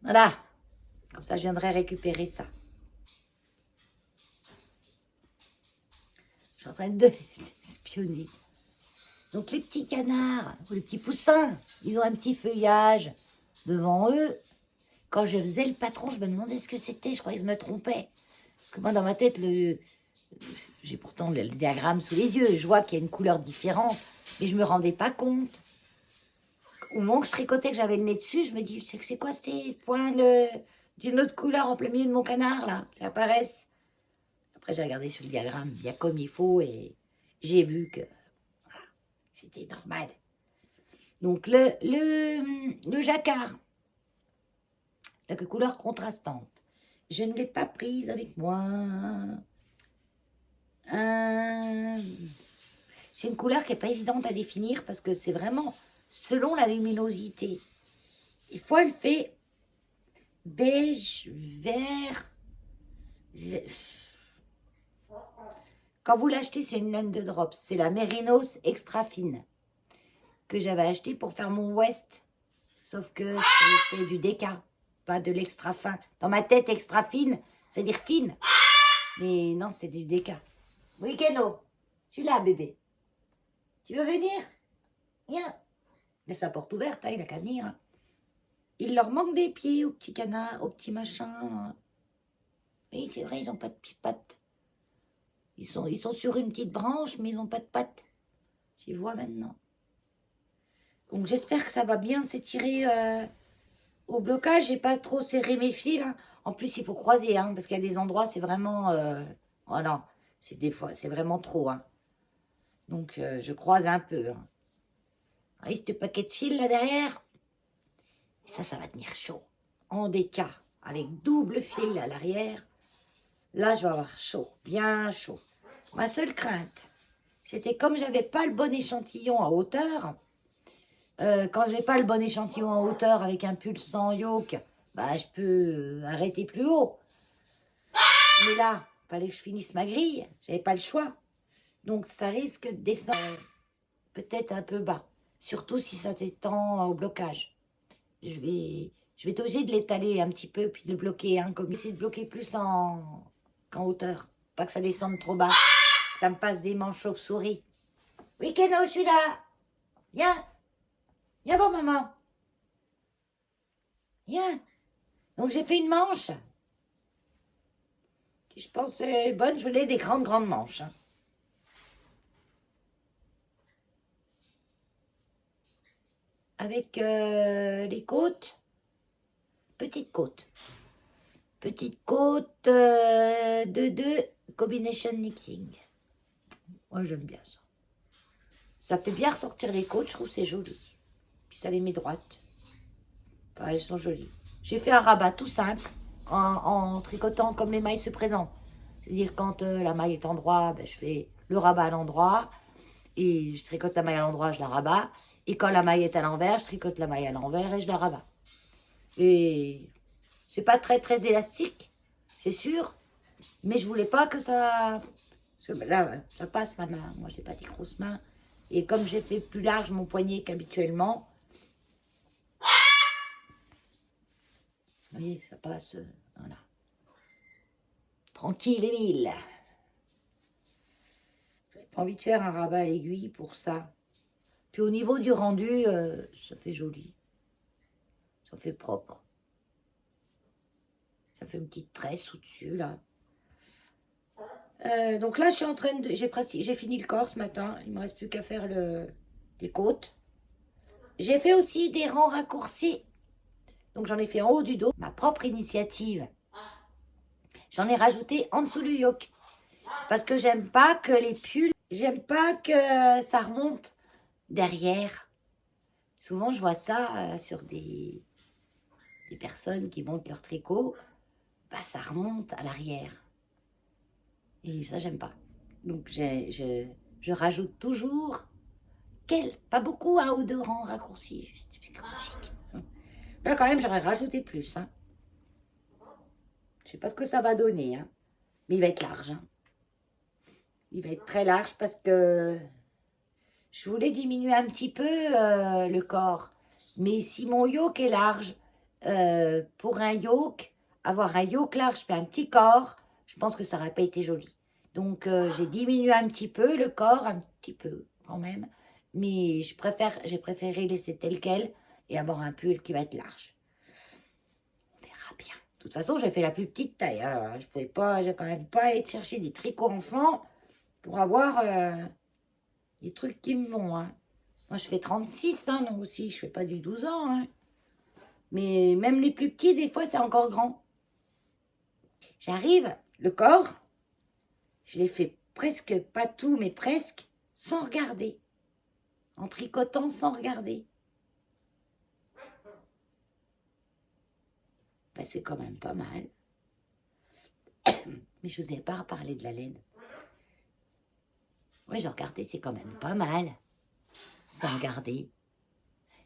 Voilà. Comme ça, je viendrai récupérer ça. Je suis en train de espionner. Donc, les petits canards, ou les petits poussins, ils ont un petit feuillage devant eux. Quand je faisais le patron, je me demandais ce que c'était. Je croyais que je me trompais. Parce que moi, dans ma tête, j'ai pourtant le diagramme sous les yeux. Je vois qu'il y a une couleur différente. Mais je ne me rendais pas compte. Au moment que je tricotais, que j'avais le nez dessus, je me dis, c'est quoi ces points d'une autre couleur en plein milieu de mon canard, là, qui apparaissent. Après, j'ai regardé sur le diagramme, bien comme il faut, et j'ai vu que voilà, c'était normal. Donc, le jacquard, la couleur contrastante, je ne l'ai pas prise avec moi. C'est une couleur qui n'est pas évidente à définir parce que c'est vraiment selon la luminosité. Des fois, elle fait beige, vert. Quand vous l'achetez, c'est une laine de drops. C'est la Mérinos extra fine que j'avais acheté pour faire mon West. Sauf que c'était du déca, pas de l'extra fin. Dans ma tête, extra fine, c'est-à-dire fine. Mais non, c'est du déca. Oui, Keno, tu es là, bébé. Tu veux venir? Viens. Laisse la porte ouverte, hein, il n'a qu'à venir. Hein. Il leur manque des pieds aux petits canards, aux petits machins. Là. Oui, c'est vrai, ils n'ont pas de pattes. Ils sont sur une petite branche, mais ils n'ont pas de pattes. Tu vois maintenant. Donc j'espère que ça va bien s'étirer au blocage. J'ai pas trop serré mes fils. Hein. En plus, il faut croiser, hein, parce qu'il y a des endroits, c'est vraiment... voilà, c'est des fois, c'est vraiment trop. Hein. Donc je croise un peu. Hein. Et ce paquet de fils là derrière, ça va tenir chaud. En déca, avec double fil à l'arrière. Là, je vais avoir chaud, bien chaud. Ma seule crainte, c'était comme j'avais pas le bon échantillon en hauteur. Quand j'ai pas le bon échantillon en hauteur avec un pull sans yoke, bah je peux arrêter plus haut. Mais là, il fallait que je finisse ma grille. J'avais pas le choix. Donc ça risque de descendre peut-être un peu bas. Surtout si ça s'étend au blocage. Je vais être obligée de l'étaler un petit peu puis de le bloquer. Hein, comme essayer de bloquer plus qu'en hauteur. Pas que ça descende trop bas. Que ça me passe des manches chauve-souris. Oui, Keno, je suis là. Viens. Viens voir maman. Viens. Donc j'ai fait une manche. Qui je pense est bonne. Je voulais des grandes manches. Hein. Avec les côtes. Petite côte. Petite côte de 2 combination knitting. Moi j'aime bien ça. Ça fait bien ressortir les côtes, je trouve c'est joli. Puis ça les met droites. Enfin, elles sont jolies. J'ai fait un rabat tout simple en tricotant comme les mailles se présentent. C'est-à-dire quand la maille est en droit, ben, je fais le rabat à l'endroit. Et je tricote la maille à l'endroit, je la rabats. Et quand la maille est à l'envers, je tricote la maille à l'envers et je la rabats. Et c'est pas très très élastique, c'est sûr. Mais je voulais pas que ça... Parce que là, ça passe ma main. Moi, j'ai pas des grosses mains. Et comme j'ai fait plus large mon poignet qu'habituellement, vous voyez, ça passe, voilà. Tranquille, Émile. J'avais pas envie de faire un rabat à l'aiguille pour ça. Puis au niveau du rendu, ça fait joli. Ça fait propre. Ça fait une petite tresse au-dessus, là. Donc là, je suis en train de... J'ai fini le corps ce matin. Il ne me reste plus qu'à faire les côtes. J'ai fait aussi des rangs raccourcis. Donc j'en ai fait en haut du dos. Ma propre initiative. J'en ai rajouté en dessous du yoke. Parce que j'aime pas que les pulls... J'aime pas que ça remonte derrière. Souvent, je vois ça sur des personnes qui montent leur tricot. Bah, ça remonte à l'arrière. Et ça, j'aime pas. Donc, je rajoute toujours pas beaucoup, un ou deux rangs raccourcis, juste. Chic. Là, quand même, j'aurais rajouté plus. Hein. Je sais pas ce que ça va donner. Hein. Mais il va être large. Hein. Il va être très large parce que je voulais diminuer un petit peu le corps. Mais si mon yoke est large, pour un yoke, avoir un yoke large et un petit corps, je pense que ça n'aurait pas été joli. Donc, j'ai diminué un petit peu le corps, un petit peu quand même. Mais j'ai préféré laisser tel quel et avoir un pull qui va être large. On verra bien. De toute façon, j'ai fait la plus petite taille. Alors, j'ai quand même pas aller chercher des tricots enfants pour avoir des trucs qui me vont. Hein. Moi, je fais 36, hein, donc aussi, je fais pas du 12 ans. Hein. Mais même les plus petits, des fois, c'est encore grand. J'arrive, le corps, je l'ai fait presque, pas tout, mais presque, sans regarder. En tricotant sans regarder. Ben, c'est quand même pas mal. Mais je vous ai pas reparlé de la laine. Oui, j'ai regardé, c'est quand même pas mal. Sans regarder.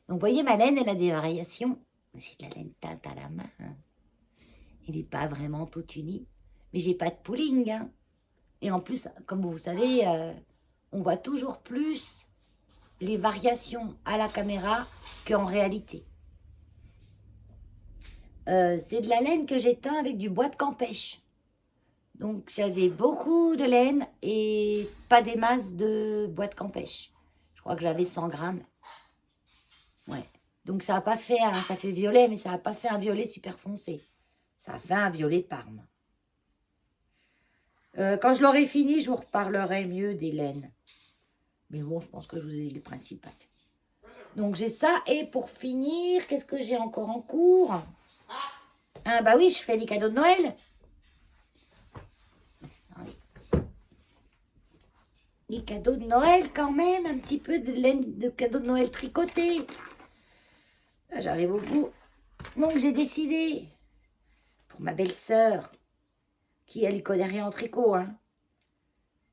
Donc, vous voyez, ma laine, elle a des variations. C'est de la laine teinte à la main. Hein. Elle n'est pas vraiment toute unie. Mais j'ai pas de pooling. Hein. Et en plus, comme vous savez, on voit toujours plus les variations à la caméra qu'en réalité. C'est de la laine que j'ai teint avec du bois de Campèche. Donc, j'avais beaucoup de laine et pas des masses de bois de Campèche. Je crois que j'avais 100 grammes. Ouais. Donc, ça n'a pas fait, ça fait violet, mais ça n'a pas fait un violet super foncé. Ça a fait un violet de Parme. Quand je l'aurai fini, je vous reparlerai mieux des laines. Mais bon, je pense que je vous ai dit le principal. Donc, j'ai ça. Et pour finir, qu'est-ce que j'ai encore en cours? Ah, bah oui, je fais les cadeaux de Noël. Les cadeaux de Noël quand même, un petit peu de laine de cadeaux de Noël tricotés. Là, j'arrive au bout. Donc j'ai décidé, pour ma belle-sœur, qui elle connaît rien en tricot, hein.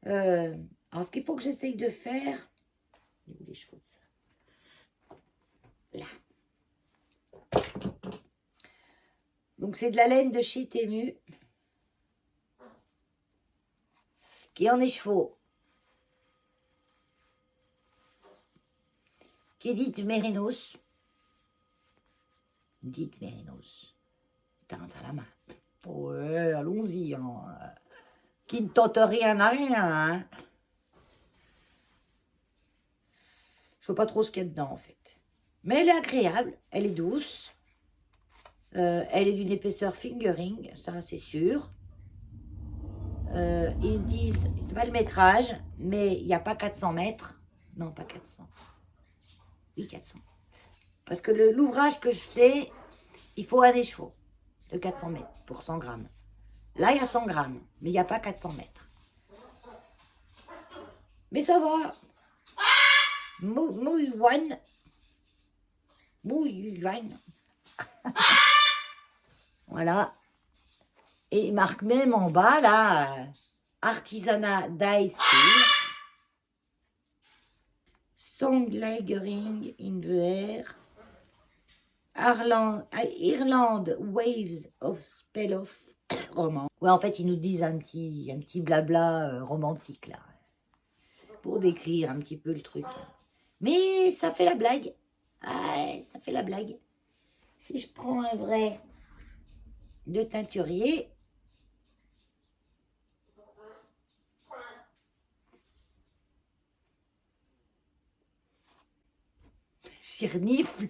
Alors ce qu'il faut que j'essaye de faire, les chevaux de ça. Là. Donc c'est de la laine de chez Temu, qui est en écheveau. Qui est dite mérinos. Dite mérinos. Teinte à la main. Ouais, allons-y. Hein. Qui ne tente rien à rien. Hein. Je ne sais pas trop ce qu'il y a dedans, en fait. Mais elle est agréable. Elle est douce. Elle est d'une épaisseur fingering. Ça, c'est sûr. Ils disent pas le métrage, mais il n'y a pas 400 mètres. Non, pas 400. Oui, 400. Parce que l'ouvrage que je fais, il faut un écheveau de 400 mètres pour 100 grammes. Là, il y a 100 grammes, mais il n'y a pas 400 mètres. Mais ça va. Mouille-one. Voilà. Et il marque même en bas, là, artisanat d'ice Song Lagering in the air. Ireland Waves of Spell-off roman. Ouais, en fait, ils nous disent un petit blabla romantique, là. Pour décrire un petit peu le truc. Mais ça fait la blague. Ah, ça fait la blague. Si je prends un vrai de teinturier, qui renifle.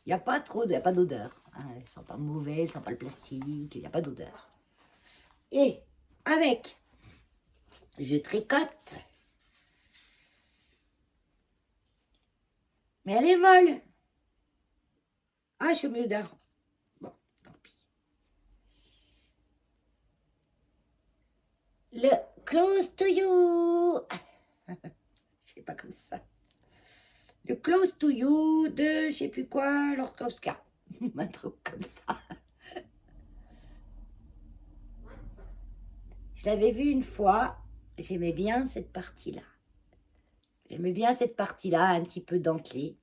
Il n'y a pas trop, il n'y a pas d'odeur. Hein, elles ne sont pas mauvaises, elles ne sont pas le plastique, il n'y a pas d'odeur. Et avec, je tricote. Mais elle est molle. Ah, je suis au milieu d'un rang. Bon, tant pis. Le close to you. C'est pas comme ça. Le close to you de je sais plus quoi, Lorkowska. Un truc comme ça. Je l'avais vu une fois. J'aimais bien cette partie-là. J'aimais bien cette partie-là, un petit peu dentelée.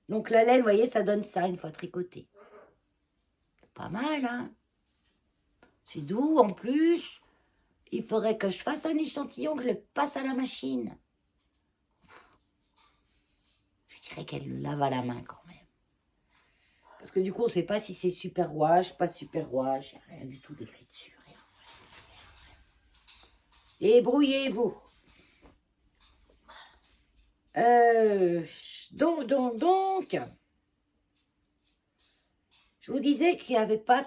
Donc la laine, vous voyez, ça donne ça une fois tricoté. Pas mal, hein? C'est doux en plus. Il faudrait que je fasse un échantillon, que je le passe à la machine. Je dirais qu'elle le lave à la main quand même. Parce que du coup, on ne sait pas si c'est super wash, pas super wash. Il n'y a rien du tout d'écrit dessus. Rien. Débrouillez-vous. Donc, je vous disais qu'il n'y avait pas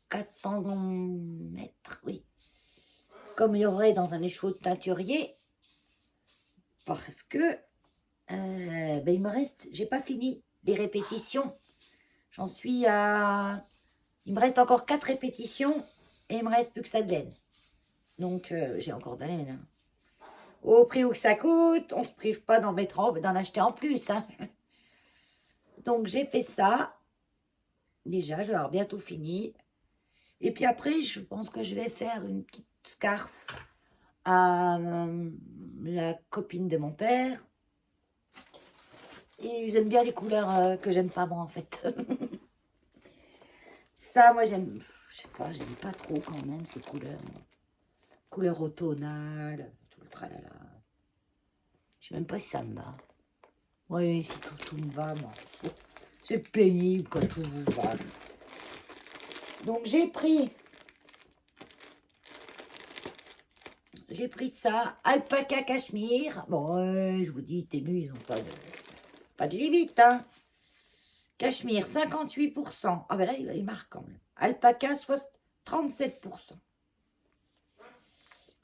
400 mètres, oui, comme il y aurait dans un écheveau de teinturier, parce que ben, il me reste, j'ai pas fini les répétitions. J'en suis à, il me reste encore 4 répétitions et il me reste plus que ça de laine. Donc j'ai encore de la laine. Hein. Au prix où que ça coûte, on se prive pas d'en acheter en plus. Hein. Donc j'ai fait ça. Déjà, je vais avoir bientôt fini. Et puis après, je pense que je vais faire une petite scarf à la copine de mon père. Et j'aime bien les couleurs que j'aime pas moi en fait. Ça, moi j'aime, je sais pas, j'aime pas trop quand même ces couleurs. Couleurs automnales, tout le tralala. Je sais même pas si ça me va. Oui, si tout me va, moi. C'est pénible quand tout vous va. Donc j'ai pris ça, alpaca cachemire. Bon, je vous dis, Temu, ils n'ont pas de limite, hein. Cachemire, 58%. Ah ben là, il marque quand même. Alpaca, 37%.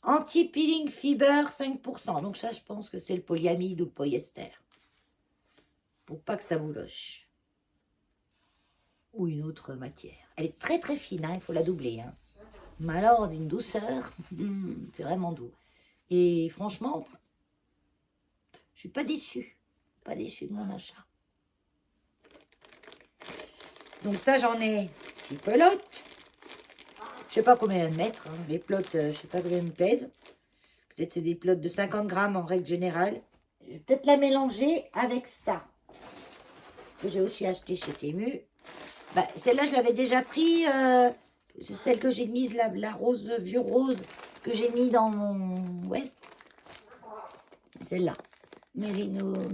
Anti-peeling fiber, 5%. Donc ça, je pense que c'est le polyamide ou le polyester. Pour pas que ça vous loche. Ou une autre matière. Elle est très très fine, hein, il faut la doubler. Hein. Mais alors, d'une douceur, c'est vraiment doux. Et franchement, je suis pas déçue. Pas déçue de mon achat. Donc ça, j'en ai 6 pelotes. Je sais pas combien de mètres. Hein. Les pelotes, je sais pas combien elles me pèsent. Peut-être c'est des pelotes de 50 grammes en règle générale. Je vais peut-être la mélanger avec ça. Que j'ai aussi acheté chez Temu. Bah, celle-là, je l'avais déjà pris. C'est celle que j'ai mise, la rose, vieux rose, que j'ai mis dans mon West. Celle-là. Mérin.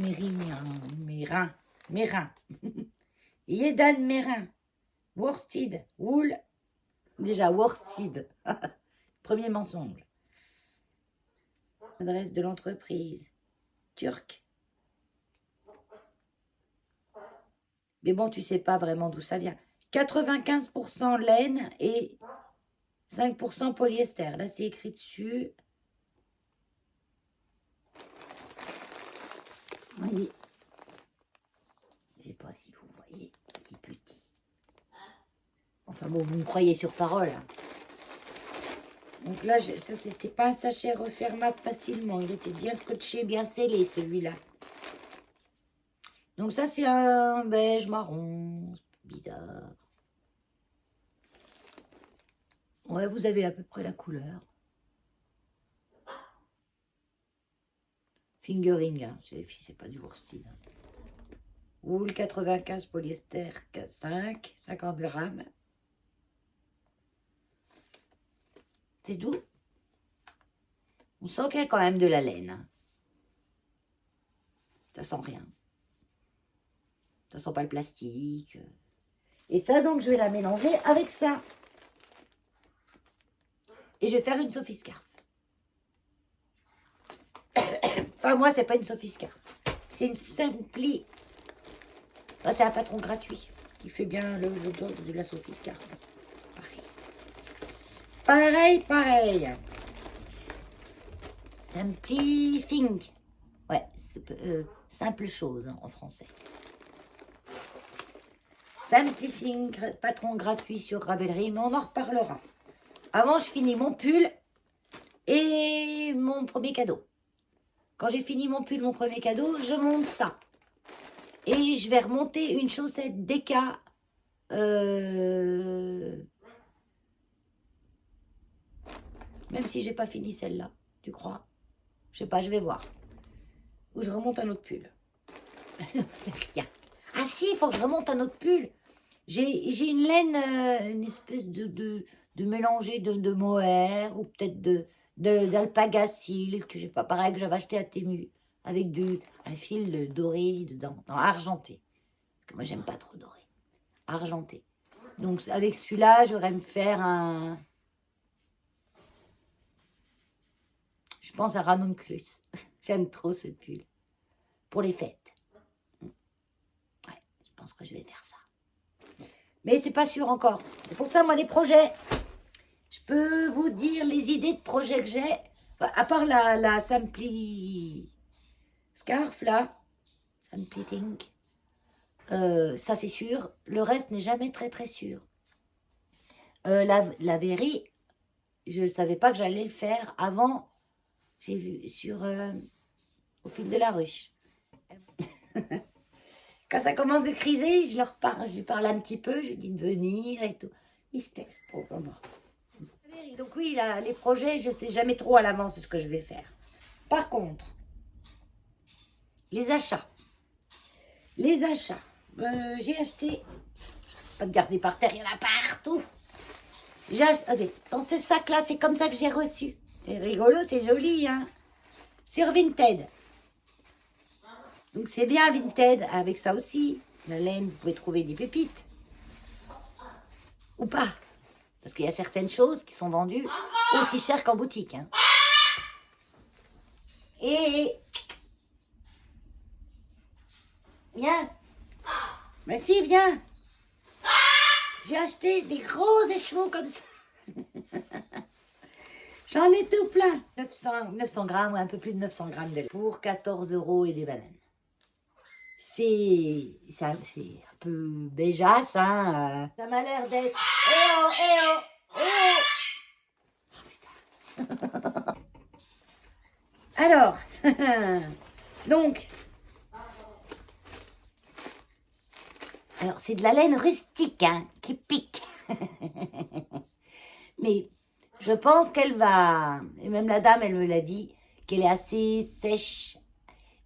Yedan Mérin. Worsted. Wool. Déjà, worsted. Premier mensonge. Adresse de l'entreprise. Turc. Mais bon, tu sais pas vraiment d'où ça vient. 95% laine et 5% polyester. Là, c'est écrit dessus. Voyez. Je sais pas si vous voyez. Petit. Enfin bon, vous me croyez sur parole. Hein. Donc là, ça, c'était pas un sachet refermable facilement. Il était bien scotché, bien scellé, celui-là. Donc ça, c'est un beige marron. Bizarre. Ouais, vous avez à peu près la couleur. Fingering, hein. C'est pas du worsted. Hein. Wool 95, polyester 5, 50 grammes. C'est doux. On sent qu'il y a quand même de la laine. Hein. Ça sent rien. Ça sent pas le plastique. Et ça, donc, je vais la mélanger avec ça. Et je vais faire une Sophie Scarf. Enfin, moi, c'est pas une Sophie Scarf. C'est une Simply Ah, c'est un patron gratuit qui fait bien le job de la Sophie Scarf. Pareil. Pareil. Simplifying. Ouais, simple chose hein, en français. Simplifying, patron gratuit sur Ravelry, mais on en reparlera. Avant, je finis mon pull et mon premier cadeau. Quand j'ai fini mon pull, mon premier cadeau, je monte ça. Et je vais remonter une chaussette Deka. Même si j'ai pas fini celle-là, tu crois? Je sais pas, je vais voir. Ou je remonte un autre pull. C'est rien. Ah si, il faut que je remonte un autre pull. J'ai une laine, une espèce de mélangé de mohair ou peut-être d'alpaga silk, que j'ai pas pareil que j'avais acheté à Temu avec un fil doré dedans, non, argenté. Parce que moi j'aime pas trop doré. Argenté. Donc avec celui-là, j'aurais me faire un, je pense un ranunculus. J'aime trop ce pull pour les fêtes. Ouais, je pense que je vais faire ça. Mais c'est pas sûr encore. C'est pour ça, moi, les projets, je peux vous dire les idées de projets que j'ai. À part la Simply Scarf, là. Simply Think. Ça, c'est sûr. Le reste n'est jamais très, très sûr. La Very, je ne savais pas que j'allais le faire. Avant, j'ai vu sur Au fil de la ruche. Quand ça commence de criser, je lui parle un petit peu, je lui dis de venir et tout. Il se texte probablement. Donc oui, là, les projets, je ne sais jamais trop à l'avance ce que je vais faire. Par contre, les achats. Les achats. J'ai acheté, pas de garder par terre, il y en a partout. J'ai acheté, dans ce sac-là, c'est comme ça que j'ai reçu. C'est rigolo, c'est joli, hein. Sur Vinted. Donc c'est bien Vinted, avec ça aussi. La laine, vous pouvez trouver des pépites. Ou pas. Parce qu'il y a certaines choses qui sont vendues aussi cher qu'en boutique. Hein. Et... Viens. Mais si, viens. J'ai acheté des gros écheveaux comme ça. J'en ai tout plein. 900 grammes ou un peu plus de 900 grammes de lait. Pour 14 € et des bananes. C'est un peu béjasse, hein. Ça m'a l'air d'être... Oh, putain. Alors, donc... Alors, c'est de la laine rustique, hein, qui pique. Mais je pense qu'elle va... Et même la dame, elle me l'a dit, qu'elle est assez sèche.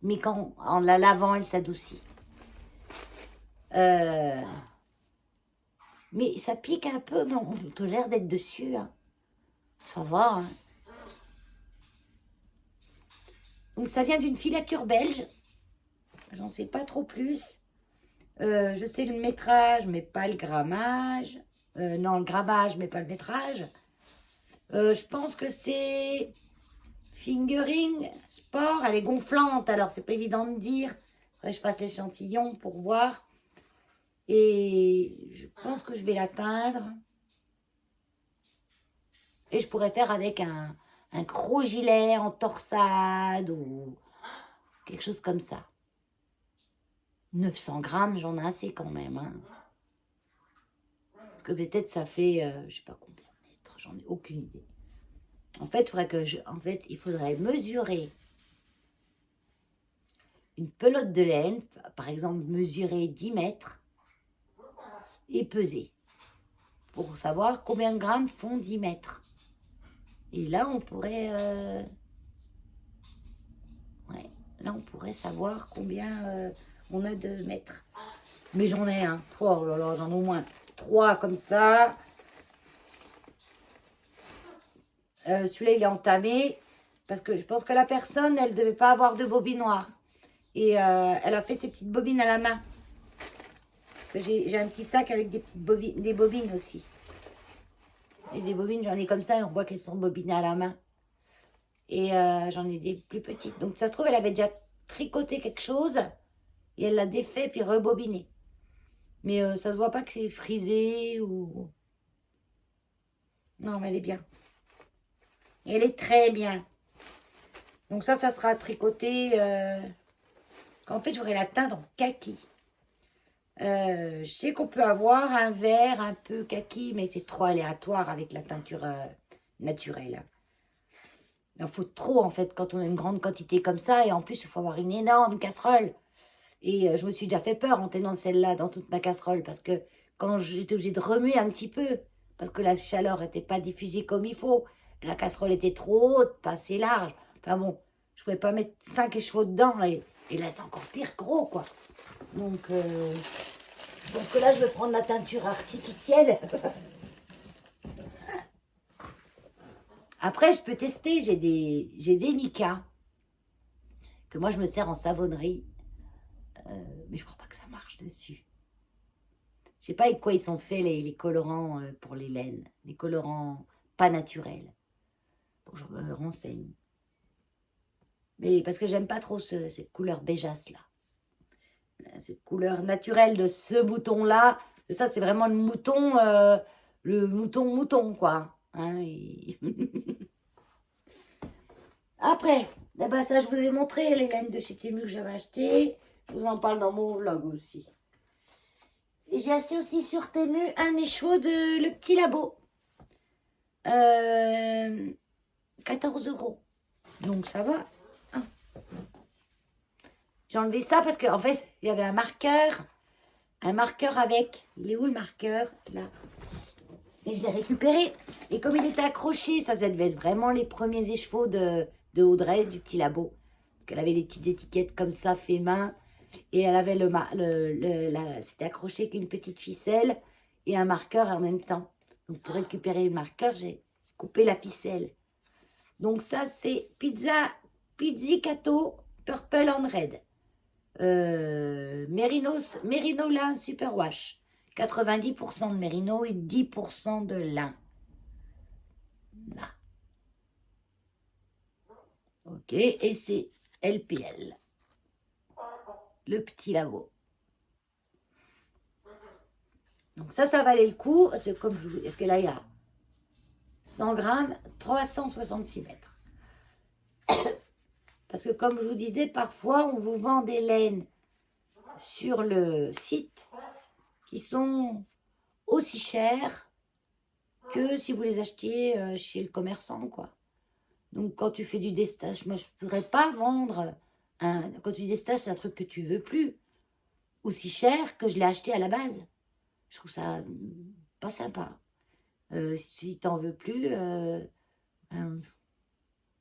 Mais quand en la lavant, elle s'adoucit. Mais ça pique un peu, mais on a l'air d'être dessus. Hein. Ça va. Hein. Donc ça vient d'une filature belge. J'en sais pas trop plus. Je sais le métrage, mais pas le grammage. Non, le grammage, mais pas le métrage. Je pense que c'est... Fingering Sport, elle est gonflante, alors c'est pas évident de dire. Faudrait que je fasse l'échantillon pour voir. Et je pense que je vais l'atteindre. Et je pourrais faire avec un gros gilet en torsade ou quelque chose comme ça. 900 grammes, j'en ai assez quand même. Hein. Parce que peut-être ça fait, je sais pas combien de mètres, j'en ai aucune idée. En fait, il faudrait mesurer une pelote de laine, par exemple, mesurer 10 mètres et peser pour savoir combien de grammes font 10 mètres. Et là, on pourrait, là, on pourrait savoir combien on a de mètres. Mais j'en ai un. Oh là là, j'en ai au moins 3 comme ça. Celui-là, il est entamé parce que je pense que la personne, elle ne devait pas avoir de bobine noire. Et elle a fait ses petites bobines à la main. J'ai un petit sac avec des petites bobines, des bobines aussi. Et des bobines, j'en ai comme ça, et on voit qu'elles sont bobinées à la main. Et j'en ai des plus petites. Donc ça se trouve, elle avait déjà tricoté quelque chose. Et elle l'a défait puis rebobiné. Mais ça se voit pas que c'est frisé ou... Non, mais elle est bien. Elle est très bien. Donc ça sera tricoté. En fait, j'aurai la teinte en kaki. Je sais qu'on peut avoir un vert un peu kaki, mais c'est trop aléatoire avec la teinture naturelle. Il en faut trop, en fait, quand on a une grande quantité comme ça. Et en plus, il faut avoir une énorme casserole. Et je me suis déjà fait peur en tenant celle-là dans toute ma casserole. Parce que quand j'étais obligée de remuer un petit peu, parce que la chaleur n'était pas diffusée comme il faut, la casserole était trop haute, pas assez large. Enfin bon, je ne pouvais pas mettre 5 écheveaux dedans. Et là, c'est encore pire gros, quoi. Donc, je pense que là, je vais prendre la teinture artificielle. Après, je peux tester. J'ai des micas que moi, je me sers en savonnerie. Mais je crois pas que ça marche dessus. Je sais pas avec quoi ils sont faits les colorants pour les laines. Les colorants pas naturels. Faut que je me renseigne. Mais parce que j'aime pas trop cette couleur beigeasse là. Cette couleur naturelle de ce mouton-là. Ça, c'est vraiment le mouton quoi. Hein, Après, eh ben ça, je vous ai montré les laines de chez Temu que j'avais achetées. Je vous en parle dans mon vlog aussi. Et j'ai acheté aussi sur Temu un écheveau de Le Petit Labo. 14 €. Donc ça va. Hein. J'ai enlevé ça parce qu'en fait, il y avait un marqueur avec. Il est où le marqueur? Là. Et je l'ai récupéré. Et comme il était accroché, ça devait être vraiment les premiers écheveaux de Audrey, du Petit Labo. Parce qu'elle avait des petites étiquettes comme ça, fait main. Et elle avait c'était accroché avec une petite ficelle et un marqueur en même temps. Donc pour récupérer le marqueur, j'ai coupé la ficelle. Donc ça, c'est Pizzicato Purple on Red. Merino lin superwash. 90% de mérino et 10% de lin. Là. Ok, et c'est LPL. Le Petit Labo. Donc ça valait le coup, parce que là, il y a 100 grammes, 366 mètres. Parce que comme je vous disais, parfois, on vous vend des laines sur le site qui sont aussi chères que si vous les achetiez chez le commerçant, quoi. Donc, quand tu fais du destage, moi, je ne voudrais pas vendre quand tu destaches, c'est un truc que tu veux plus, aussi cher que je l'ai acheté à la base. Je trouve ça pas sympa. Si tu n'en veux plus,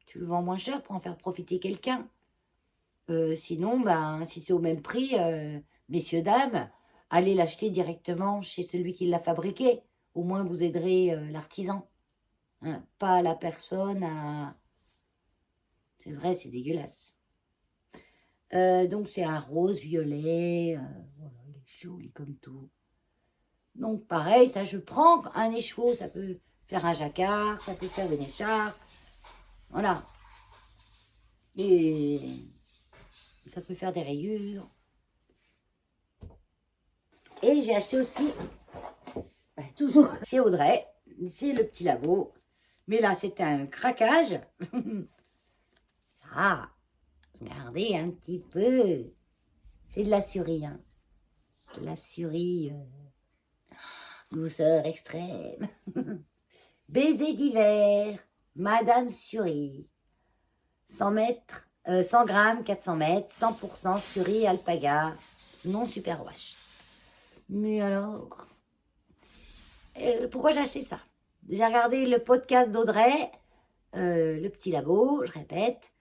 tu le vends moins cher pour en faire profiter quelqu'un. Sinon, si c'est au même prix, messieurs, dames, allez l'acheter directement chez celui qui l'a fabriqué. Au moins, vous aiderez l'artisan. Hein, pas la personne à... C'est vrai, c'est dégueulasse. Donc, c'est un rose violet. Voilà, il est joli comme tout. Donc, pareil, ça, je prends un écheveau. Ça peut faire un jacquard, ça peut faire une écharpe. Voilà. Et ça peut faire des rayures. Et j'ai acheté aussi, toujours chez Audrey, c'est Le Petit Labo. Mais là, c'était un craquage. Ça, regardez un petit peu. C'est de la surie, hein. De la surie. Douceur extrême. Baiser d'hiver. Madame Surie. 100 grammes, 400 mètres. 100% Surie alpaga. Non superwash. Mais alors... pourquoi j'ai acheté ça? J'ai regardé le podcast d'Audrey, Le Petit Labo, je répète,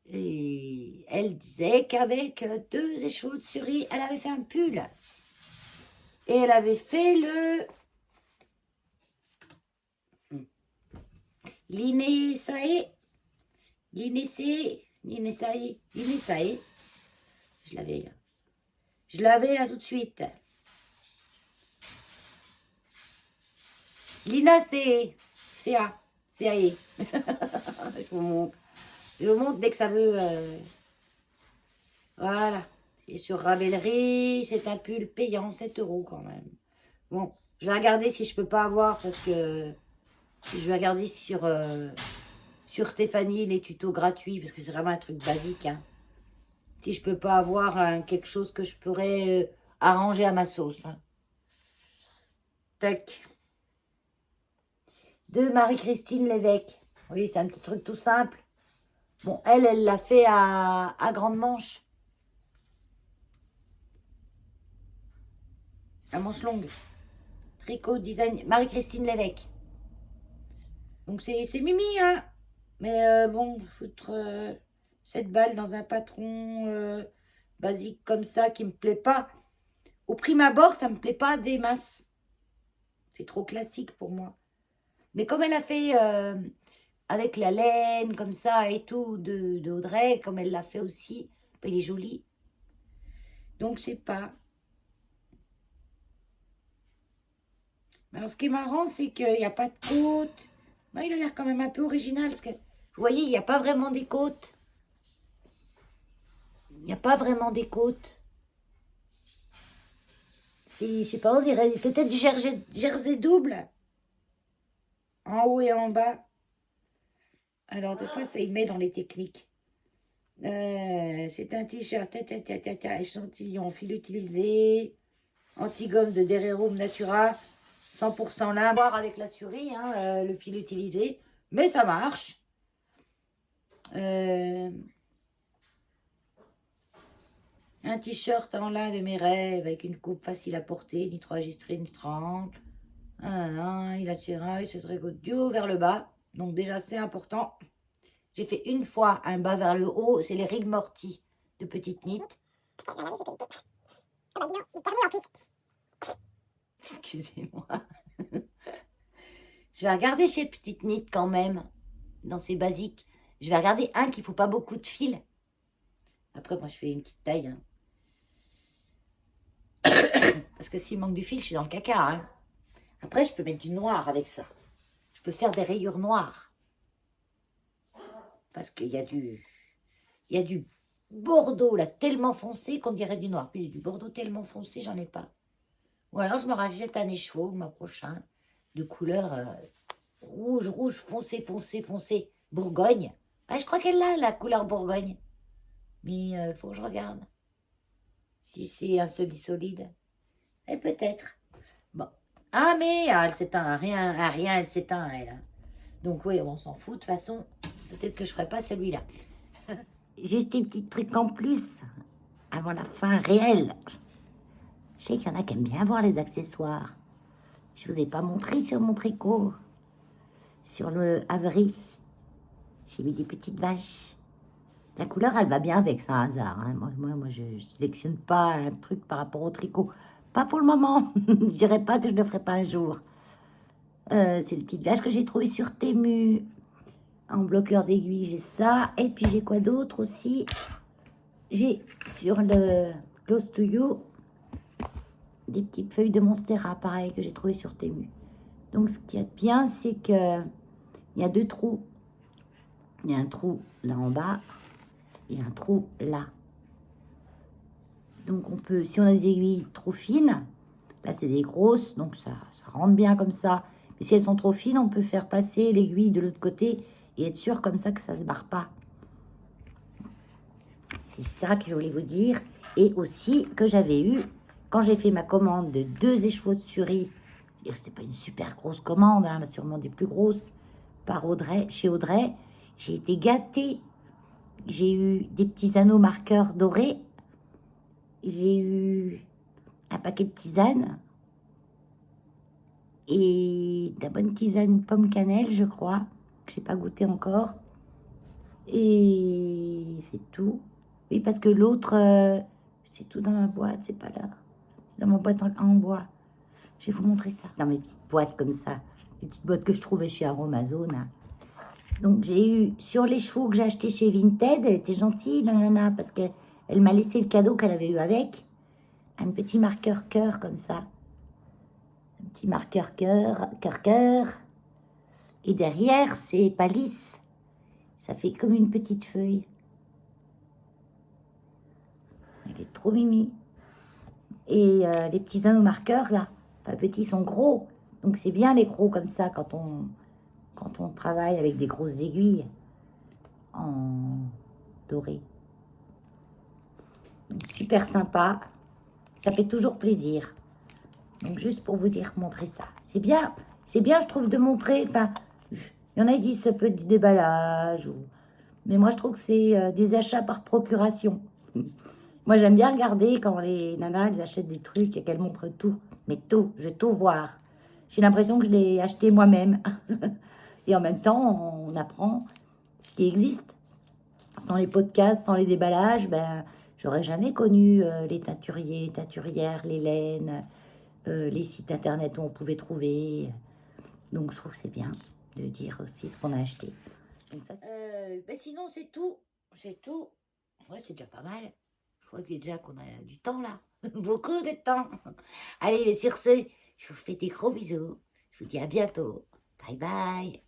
et elle disait qu'avec 2 écheveaux de Surie, elle avait fait un pull. Et elle avait fait le l'Inesae. Je l'avais là tout de suite. L'Inaceae. CA. CAE. Je vous montre dès que ça veut. Voilà. C'est sur Ravelry, c'est un pull payant, 7 € quand même. Bon, je vais regarder si je peux pas avoir, parce que je vais regarder sur Stéphanie les tutos gratuits, parce que c'est vraiment un truc basique. Hein. Si je peux pas avoir quelque chose que je pourrais arranger à ma sauce. Hein. Tac. De Marie-Christine Lévesque. Oui, c'est un petit truc tout simple. Bon, elle l'a fait à grande manche. À manche longue. Tricot design. Marie-Christine Lévesque. Donc c'est Mimi, hein. Mais bon, foutre 7 balles dans un patron basique comme ça qui me plaît pas. Au prime abord, ça me plaît pas des masses. C'est trop classique pour moi. Mais comme elle a fait avec la laine, comme ça et tout, de Audrey, comme elle l'a fait aussi, elle est jolie. Donc, je sais pas. Alors, ce qui est marrant, c'est qu'il n'y a pas de côte. Non, il a l'air quand même un peu original. Parce que, vous voyez, il n'y a pas vraiment des côtes. Il n'y a pas vraiment des côtes. Je sais pas, on dirait peut-être du jersey double. En haut et en bas. Alors, des fois, ça y met dans les techniques. C'est un t-shirt échantillon fil utilisé. Anti-gomme de Dererum Natura. 100% lin. Voir avec la souris, hein, le fil utilisé. Mais ça marche. Un t-shirt en lin de mes rêves avec une coupe facile à porter, ni trop ajustée, ni trop ample. Il a tiré ce tricots du haut vers le bas. Donc déjà, c'est important. J'ai fait une fois un bas vers le haut. C'est les Rig Morty de Petite Knit. Excusez-moi. Je vais regarder chez Petite Knit quand même, dans ces basiques. Je vais regarder un qui ne faut pas beaucoup de fil. Après, moi, je fais une petite taille. Hein. Parce que s'il manque du fil, je suis dans le caca. Hein. Après, je peux mettre du noir avec ça. Je peux faire des rayures noires. Parce qu'il y a du bordeaux, là, tellement foncé qu'on dirait du noir. Puis, il y a du bordeaux tellement foncé, j'en ai pas. Ou alors, je me rachète un écheveau, le mois prochain, de couleur rouge, foncé, Bourgogne. Ah, je crois qu'elle a la couleur Bourgogne. Mais il faut que je regarde. Si c'est un semi-solide. Et peut-être. Bon. Ah, mais elle s'éteint. À rien, elle s'éteint, elle. Hein. Donc, oui, on s'en fout. De toute façon, peut-être que je ne ferai pas celui-là. Juste un petit truc en plus. Avant la fin réelle. Je sais qu'il y en a qui aiment bien voir les accessoires. Je ne vous ai pas montré sur mon tricot. Sur le Avery. J'ai mis des petites vaches. La couleur, elle va bien avec ça, un hasard. Hein. Moi, je ne sélectionne pas un truc par rapport au tricot. Pas pour le moment. Je ne dirais pas que je ne le ferai pas un jour. C'est le petit vache que j'ai trouvé sur Temu. En bloqueur d'aiguille, j'ai ça. Et puis, j'ai quoi d'autre aussi? J'ai sur le Close to You des petites feuilles de Monstera, pareil, que j'ai trouvé sur Temu. Donc, ce qui est bien, c'est que il y a 2 trous. Il y a un trou là en bas et un trou là. Donc, on peut, si on a des aiguilles trop fines, là, c'est des grosses, donc ça rentre bien comme ça. Mais si elles sont trop fines, on peut faire passer l'aiguille de l'autre côté et être sûr comme ça que ça ne se barre pas. C'est ça que je voulais vous dire. Et aussi que j'avais eu, quand j'ai fait ma commande de 2 écheveaux de Surie, c'était pas une super grosse commande, hein, sûrement des plus grosses, par Audrey, chez Audrey, j'ai été gâtée. J'ai eu des petits anneaux marqueurs dorés. J'ai eu un paquet de tisanes. Et de la bonne tisane pomme cannelle, je crois, que je n'ai pas goûté encore. Et c'est tout. Oui, parce que l'autre, c'est tout dans ma boîte, c'est pas là. C'est dans ma boîte en bois. Je vais vous montrer ça, dans mes petites boîtes comme ça. Les petites boîtes que je trouvais chez Aromazone. Hein. Donc, j'ai eu, sur les chevaux que j'ai achetés chez Vinted, elle était gentille, la nana, parce qu'elle m'a laissé le cadeau qu'elle avait eu avec. Un petit marqueur cœur comme ça. Un petit marqueur cœur. Et derrière, c'est pas lisse. Ça fait comme une petite feuille. Il est trop mimi. Et les petits anneaux marqueurs, là, enfin, petits sont gros. Donc c'est bien les gros comme ça quand on travaille avec des grosses aiguilles en doré. Donc, super sympa. Ça fait toujours plaisir. Donc juste pour vous dire, montrer ça. C'est bien, je trouve, de montrer. Enfin, il y en a qui disent ça peut être du déballage. Mais moi, je trouve que c'est des achats par procuration. Moi, j'aime bien regarder quand les nanas, elles achètent des trucs et qu'elles montrent tout. Mais tout, je veux tout voir. J'ai l'impression que je l'ai acheté moi-même. Et en même temps, on apprend ce qui existe. Sans les podcasts, sans les déballages, ben, j'aurais jamais connu les teinturiers, les teinturières, les laines, les sites internet où on pouvait trouver. Donc, je trouve que c'est bien de dire aussi ce qu'on a acheté. Donc, ça, ben sinon, c'est tout. C'est tout. Ouais, c'est déjà pas mal. Je crois que déjà qu'on a du temps là. Beaucoup de temps. Allez, sur ce, je vous fais des gros bisous. Je vous dis à bientôt. Bye bye.